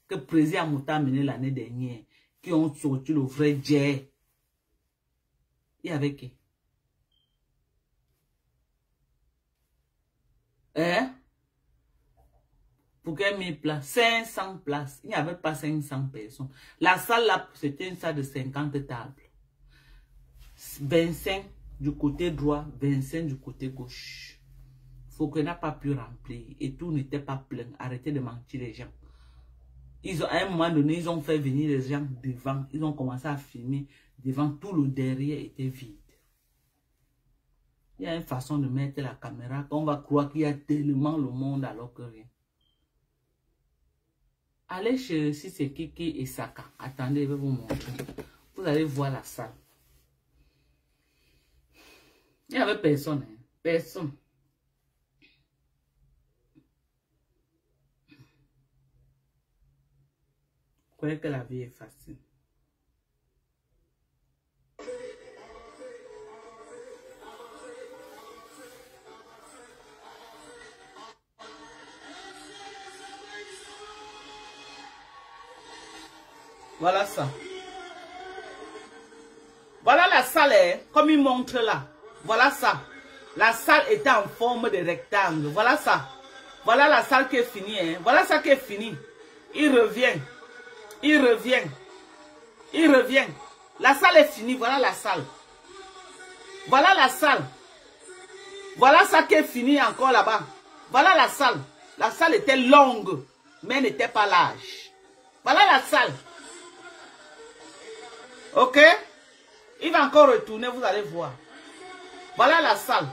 que le président Mouta a mené l'année dernière, qui ont sorti le vrai jet. Il y avait qui? Hein? Pour quelle 1000 places? 500 places. Il n'y avait pas 500 personnes. La salle là, c'était une salle de 50 tables. 25 du côté droit, 25 du côté gauche. Foucault n'a pas pu remplir et tout n'était pas plein. Arrêtez de mentir les gens. À un moment donné, ils ont fait venir les gens devant. Ils ont commencé à filmer devant. Tout le derrière était vide. Il y a une façon de mettre la caméra qu'on va croire qu'il y a tellement le monde alors que rien. Allez chez c'est Kiki et Saka. Attendez, je vais vous montrer. Vous allez voir la salle. Il n'y avait personne. Hein? Personne. Vous croyez que la vie est facile. Voilà ça. Voilà la salle, hein, comme il montre là. Voilà ça. La salle était en forme de rectangle. Voilà ça. Voilà la salle qui est finie. Hein. Voilà ça qui est fini. Il revient. Il revient. Il revient. La salle est finie. Voilà la salle. Voilà la salle. Voilà ça qui est fini encore là-bas. Voilà la salle. La salle était longue, mais n'était pas large. Voilà la salle. Ok? Il va encore retourner, vous allez voir. Voilà la salle.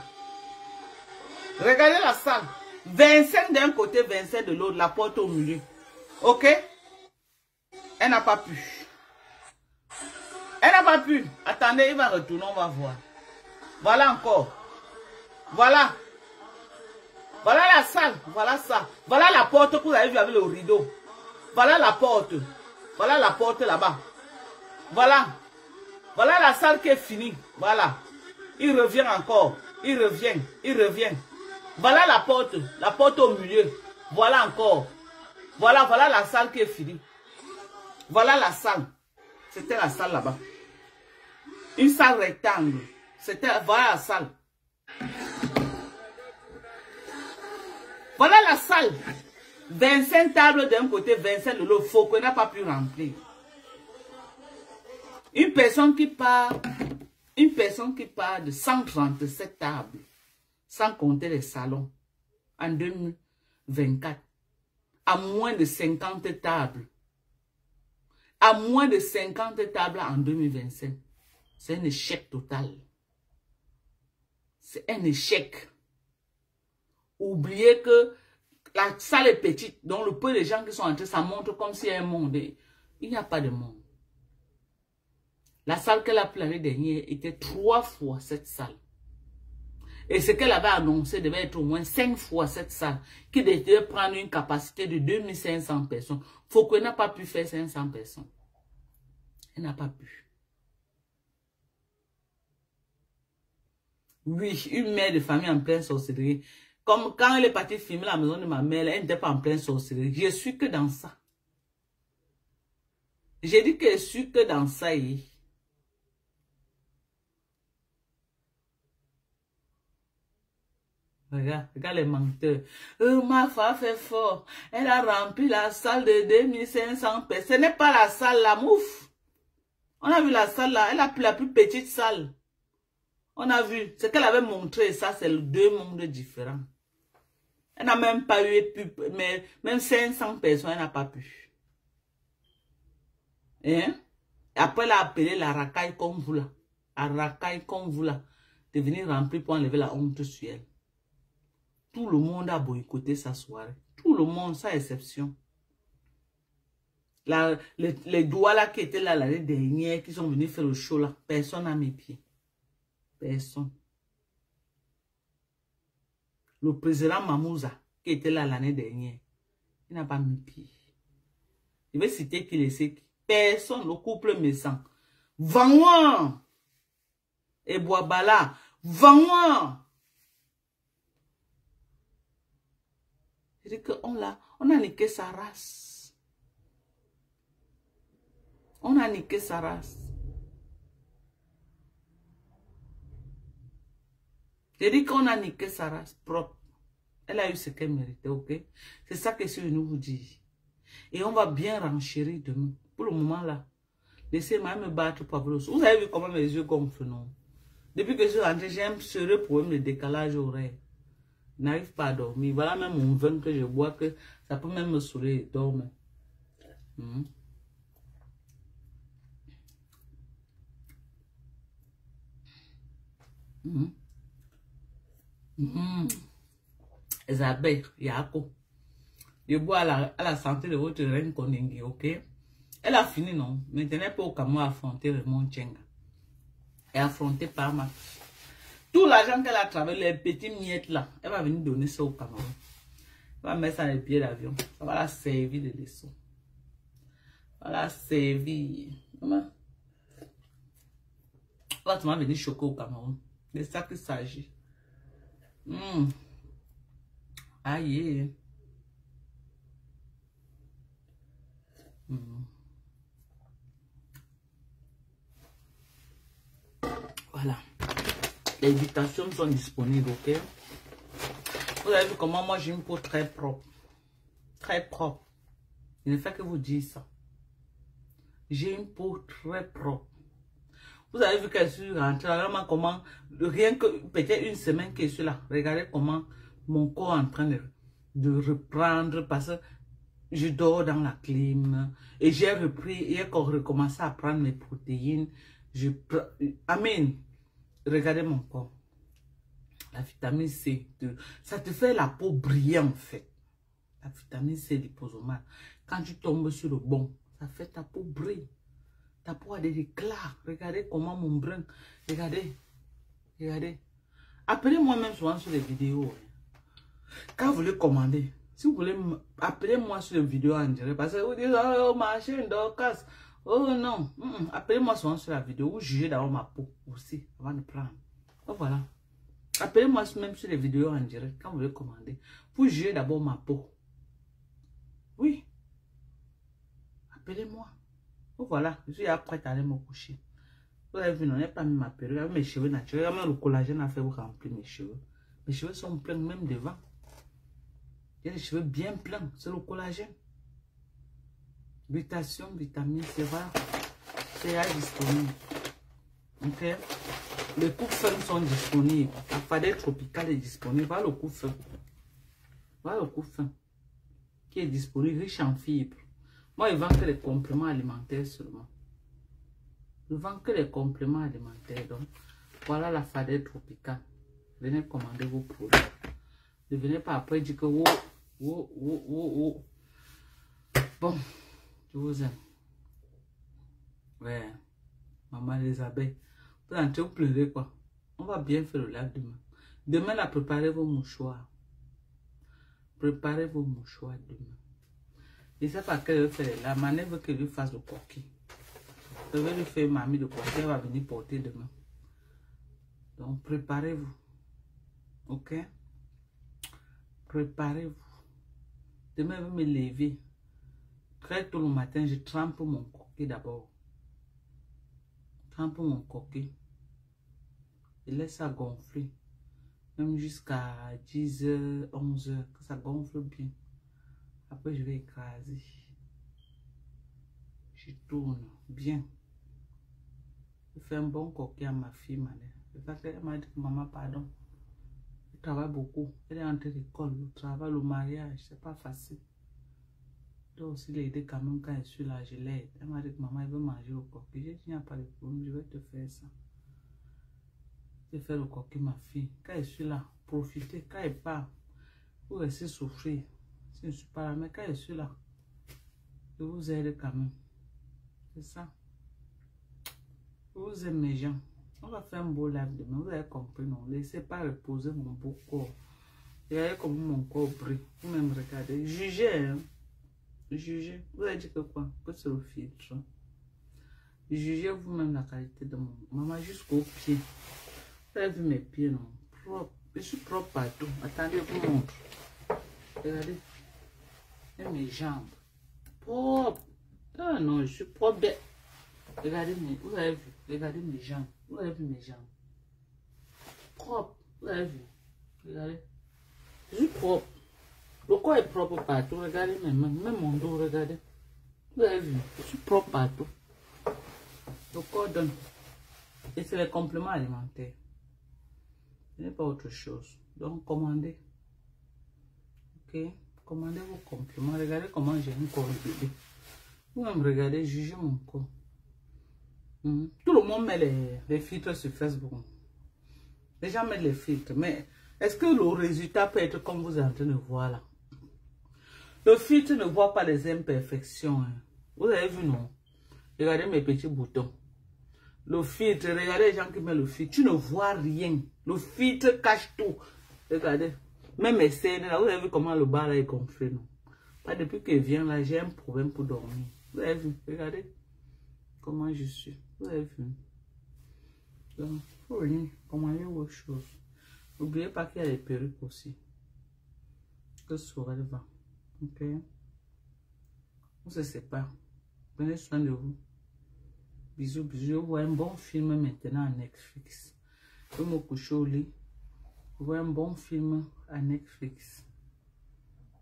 Regardez la salle. 25 d'un côté, 25 de l'autre, la porte au milieu. Ok? Elle n'a pas pu. Elle n'a pas pu. Attendez, il va retourner, on va voir. Voilà encore. Voilà. Voilà la salle. Voilà ça. Voilà la porte que vous avez vue avec le rideau. Voilà la porte. Voilà la porte là-bas. Voilà. Voilà la salle qui est finie. Voilà. Il revient encore. Il revient. Il revient. Voilà la porte au milieu. Voilà encore. Voilà, voilà la salle qui est finie. Voilà la salle. C'était la salle là-bas. Une salle rectangle. C'était, voilà la salle. Voilà la salle. 25 tables d'un côté, 25 de l'autre. Faut qu'on n'a pas pu remplir. Une personne qui part de 137 tables, sans compter les salons, en 2024, à moins de 50 tables. À moins de 50 tables en 2025. C'est un échec total. C'est un échec. Oubliez que la salle est petite, donc le peu de gens qui sont entrés, ça montre comme s'il y a un monde. Il n'y a pas de monde. La salle qu'elle a pris l'année dernière était 3 fois cette salle. Et ce qu'elle avait annoncé devait être au moins 5 fois cette salle, qui devait prendre une capacité de 2500 personnes. Faut qu'elle n'a pas pu faire 500 personnes. Elle n'a pas pu. Oui, une mère de famille en pleine sorcellerie. Comme quand elle est partie filmer la maison de ma mère, elle n'était pas en pleine sorcellerie. Je suis que dans ça. J'ai dit que je suis que dans ça. Regarde les menteurs. Ma femme fait fort. Elle a rempli la salle de 2500 personnes. Ce n'est pas la salle là, mouf. On a vu la salle là. Elle a pris la plus petite salle. On a vu. Ce qu'elle avait montré, ça, c'est deux mondes différents. Elle n'a même pas eu, mais même 500 personnes, elle n'a pas pu. Hein? Après, elle a appelé la racaille comme vous là. La racaille comme vous là. De venir remplir pour enlever la honte sur elle. Tout le monde a boycotté sa soirée. Tout le monde, sans exception. Les doigts là qui étaient là l'année dernière, qui sont venus faire le show là, personne n'a mis pied. Personne. Le président Mamouza, qui était là l'année dernière, il n'a pas mis pied. Je vais citer qui le sait. Personne, le couple Messan. Vanouan et Boabala. Vanouan. Je dis qu'on a niqué sa race. On a niqué sa race. Je dis qu'on a niqué sa race propre. Elle a eu ce qu'elle méritait, ok? C'est ça que je suis venu vous dire. Et on va bien renchérir demain. Pour le moment là, laissez-moi me battre pour vous. Vous avez vu comment mes yeux gonflent, non? Depuis que je suis rentrée, j'ai un sérieux problème de décalage horaire. Je n'arrive pas à dormir. Voilà même mon vin que je bois, que ça peut même me saouler et dormir. Isabelle, Yako. Je bois à la santé de votre reine Koningui, ok? Elle a fini, non? Maintenant, elle peut au Cameroun affronter Raymond Tchenga. Et affronter Parma. Tout l'argent qu'elle a travaillé, les petits miettes là, elle va venir donner ça au Cameroun. Elle va mettre ça dans les pieds d'avion. Ça va la servir de leçon. Ça va la servir. Maman. Elle va venir choquer au Cameroun. C'est ça qu'il s'agit. Aïe. Voilà. Les invitations sont disponibles, ok? Vous avez vu comment moi j'ai une peau très propre. Très propre. Il ne fait que vous dire ça. J'ai une peau très propre. Vous avez vu que je suis rentrée, vraiment comment, rien que peut-être une semaine que je suis là, regardez comment mon corps est en train de reprendre parce que je dors dans la clim et j'ai repris, et quand j'ai recommencé à prendre mes protéines, Amen, regardez mon corps. La vitamine C, ça te fait la peau briller en fait. La vitamine C liposomal, quand tu tombes sur le bon, ça fait ta peau briller. Ta peau a des éclats. Regardez comment mon brun. Regardez. Regardez. Appelez-moi même souvent sur les vidéos. Quand vous voulez commander, si vous voulez, appelez-moi sur les vidéos en direct. Parce que vous dites, oh, ma chaîne d'Orcas. Oh non. Appelez-moi souvent sur la vidéo. Vous jugez d'abord ma peau aussi avant de prendre. Donc voilà. Appelez-moi même sur les vidéos en direct quand vous voulez commander. Vous jugez d'abord ma peau. Oui. Appelez-moi. Oh, voilà, je suis prête à aller me coucher. Vous avez vu, non, j'ai pas mis ma perruque, mes cheveux naturels, même le collagène a fait vous remplir mes cheveux. Mes cheveux sont pleins même devant. J'ai les cheveux bien pleins, c'est le collagène. Mutation, vitamine, c'est vrai. C'est disponible. Ok. Les coups-fins sont disponibles. La fadelle tropicale est disponible. Voilà le coup-fin. Voilà le coup-fin. Qui est disponible, riche en fibres. Moi, je vends que les compléments alimentaires seulement. Je vends que les compléments alimentaires. Donc, voilà la fadelle tropicale. Venez commander vos produits. Ne venez pas après dire que Bon, je vous aime. Ouais, maman Elisabeth. Vous êtes en train de pleurer quoi? On va bien faire le live demain. Demain, là, préparez vos mouchoirs. Préparez vos mouchoirs demain. Je ne sais pas qu'elle veut faire. La manœuvre veut qu'elle lui fasse le coquille. Je vais lui faire mamie de coquille. Elle va venir porter demain. Donc, préparez-vous. Ok? Préparez-vous. Demain, je vais me lever. Très tôt le matin, je trempe mon coquille d'abord. Trempe mon coquille. Je laisse ça gonfler. Même jusqu'à 10h, 11h. Que ça gonfle bien. Après, je vais écraser. Je tourne bien. Je fais un bon coquille à ma fille, elle m'a dit que maman, pardon. Elle travaille beaucoup. Elle est entrée d'école, le travail, le mariage, c'est pas facile. Je dois aussi l'aider quand même quand je suis là, je l'aide. Elle m'a dit que maman, elle veut manger au coquille. J'ai dit, il n'y a pas de problème, je vais te faire ça. Je vais faire le coquille, ma fille. Quand je suis là, profitez. Quand elle part, vous restez souffrir. Si je ne suis pas là, mais quand je suis là, je vous aide quand même. C'est ça. Je vous aime mes gens. On va faire un beau live demain. Vous avez compris, non? Laissez pas reposer mon beau corps. Regardez comment mon corps brille. Vous-même regardez. Jugez, hein. Jugez. Vous avez dit que quoi? Que c'est le filtre. Jugez vous-même la qualité de mon maman jusqu'aux pieds. Vous avez vu mes pieds, non? Propre. Je suis propre partout. Attendez, je vous montre. Regardez. Et mes jambes. Propre. Ah non, je suis propre. Regardez, vous avez vu. Regardez mes jambes. Vous avez vu mes jambes. Propre. Vous avez vu. Regardez. Je suis propre. Le corps est propre partout. Regardez mes mains. Même mon dos, regardez. Vous avez vu. Je suis propre partout. Le corps donne. Et c'est les compléments alimentaires. Ce n'est pas autre chose. Donc, commandez. Ok? Commandez vos compléments. Regardez comment j'ai un corps bébé. Vous-même regardez, jugez mon corps. Tout le monde met les filtres sur Facebook. Les gens mettent les filtres. Mais est-ce que le résultat peut être comme vous êtes en train de voir là? Le filtre ne voit pas les imperfections. Hein. Vous avez vu, non? Regardez mes petits boutons. Le filtre, regardez les gens qui mettent le filtre. Tu ne vois rien. Le filtre cache tout. Regardez. Même mes scènes là, vous avez vu comment le bas là est gonflé, non? Pas depuis qu'il vient là, j'ai un problème pour dormir. Vous avez vu? Regardez comment je suis. Vous avez vu? Donc, il faut venir commander autre chose. N'oubliez pas qu'il y a les perruques aussi. Que Sorel va. Ok? On se sépare. Prenez soin de vous. Bisous, bisous. Je vois un bon film maintenant à Netflix. Je me couche au lit. Je vois un bon film à Netflix.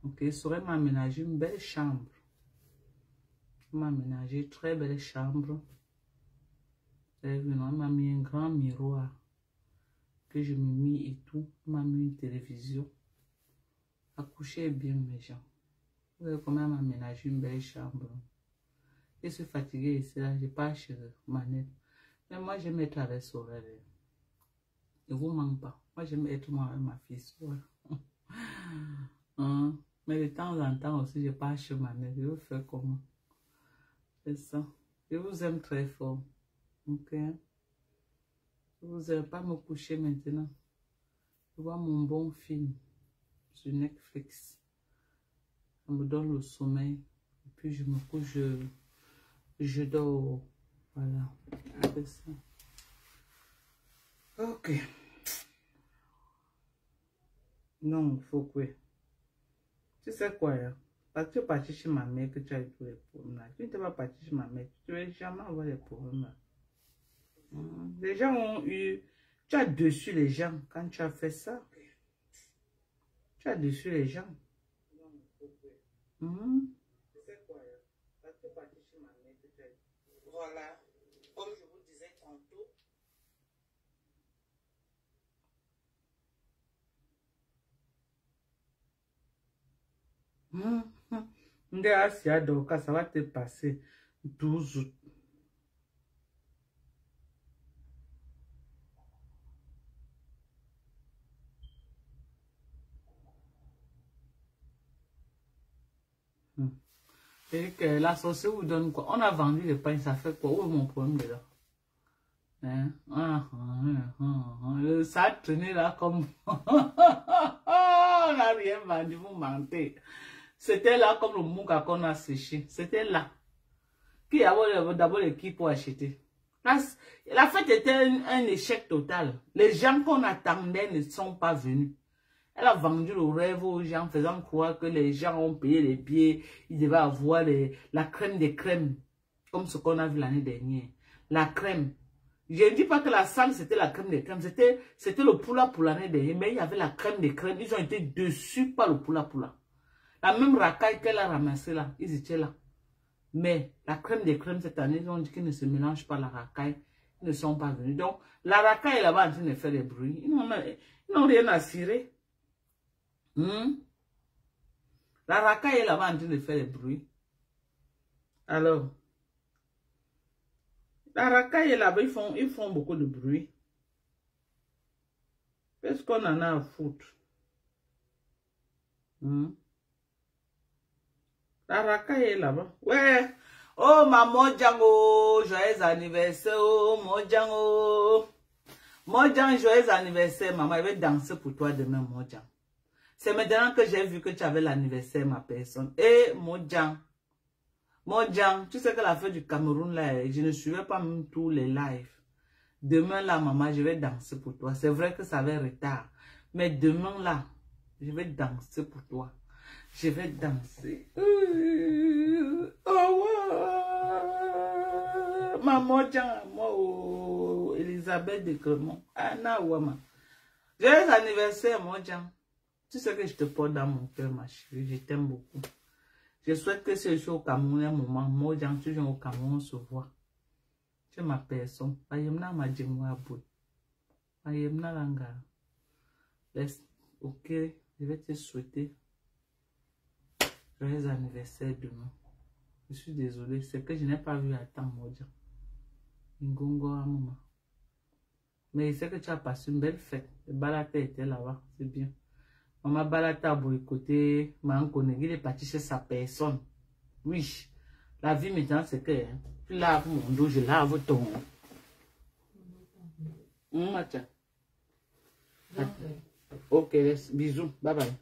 Ok, je saurais m'aménager une belle chambre. M'aménager une très belle chambre. On m'a mis un grand miroir que je me mis et tout. On m'a mis une télévision. Accoucher bien mes gens. Vous voyez comment m'aménager une belle chambre. Je suis fatiguée ici là, je pars chez Manette. Mais moi j'aime être avec Sorel. Ne vous manque pas. Moi j'aime être moi avec ma fille Sorel. Mais de temps en temps aussi je pars chez Manette. Je vais faire comment? C'est ça. Je vous aime très fort. Ok? Je vous aime pas me coucher maintenant. Je vois mon bon film sur Netflix. Ça me donne le sommeil. Et puis je me couche, je dors. Voilà. C'est ça. Ok. Non, il faut que... Tu sais quoi, hein? Parce que tu es parti chez ma mère que tu as eu tous les problèmes là. Tu n'étais pas parti chez ma mère. Tu ne vas jamais avoir les problèmes là. Les gens ont eu... Tu as déçu les gens quand tu as fait ça. Tu as déçu les gens. Tu sais quoi, hein? Parce que tu es parti chez ma mère que tu as eu... Voilà. Comme je vous disais tantôt. Ça va te passer 12 août. Et que la sauce vous donne quoi? On a vendu le pain, ça fait quoi? Où est mon problème de là? Hein? Ça a traîné là comme... On n'a rien vendu, vous mentez. C'était là comme le mouga qu'on a séché. C'était là. Qui avait d'abord l'équipe pour acheter? La fête était un échec total. Les gens qu'on attendait ne sont pas venus. Elle a vendu le rêve aux gens, faisant croire que les gens ont payé les billets. Ils devaient avoir la crème des crèmes. Comme ce qu'on a vu l'année dernière. La crème. Je ne dis pas que la salle, c'était la crème des crèmes. C'était le poula pour l'année dernière. Mais il y avait la crème des crèmes. Ils ont été déçus par le poula. La même racaille qu'elle a ramassée là. Ils étaient là. Mais la crème des crèmes cette année, ils ont dit qu'ils ne se mélangent pas la racaille. Ils ne sont pas venus. Donc, la racaille est là-bas en train de faire des bruits. Ils n'ont rien à cirer. La racaille est là-bas en train de faire des bruits. Alors, la racaille est là-bas, ils font beaucoup de bruit. Qu'est-ce qu'on en a à foutre? La racaille est là-bas. Ouais. Oh, maman Django, joyeux anniversaire. Oh, Mojang. Mojang, joyeux anniversaire, maman. Je vais danser pour toi demain, Mojang. C'est maintenant que j'ai vu que tu avais l'anniversaire, ma personne. Eh, Mojang. Mojang, tu sais que la fête du Cameroun, là, je ne suivais pas même tous les lives. Demain, là, maman, je vais danser pour toi. C'est vrai que ça avait retard. Mais demain, là, je vais danser pour toi. Je vais danser. Maman, Mojang, Elisabeth de Cremont. Anna Ouama. Joyeux anniversaire, Mojang. Tu sais que je te porte dans mon cœur, ma chérie. Je t'aime beaucoup. Je souhaite que si je suis au Cameroun, un moment, Mojang, tu viens au Cameroun, on se voit. Tu es ma personne. Ayemna ma djemwa bout. Ayemna langa. Ok, je vais te souhaiter joyeux anniversaire demain. Je suis désolée, c'est que je n'ai pas vu à temps, Mojang. Ngongo à maman. Mais je sais que tu as passé une belle fête. Le Balata était là-bas, c'est bien. Maman Balata a boycotté, il est parti chez sa personne. Oui, la vie maintenant c'est que tu laves mon dos, je lave ton. Ok, bisous, bye bye.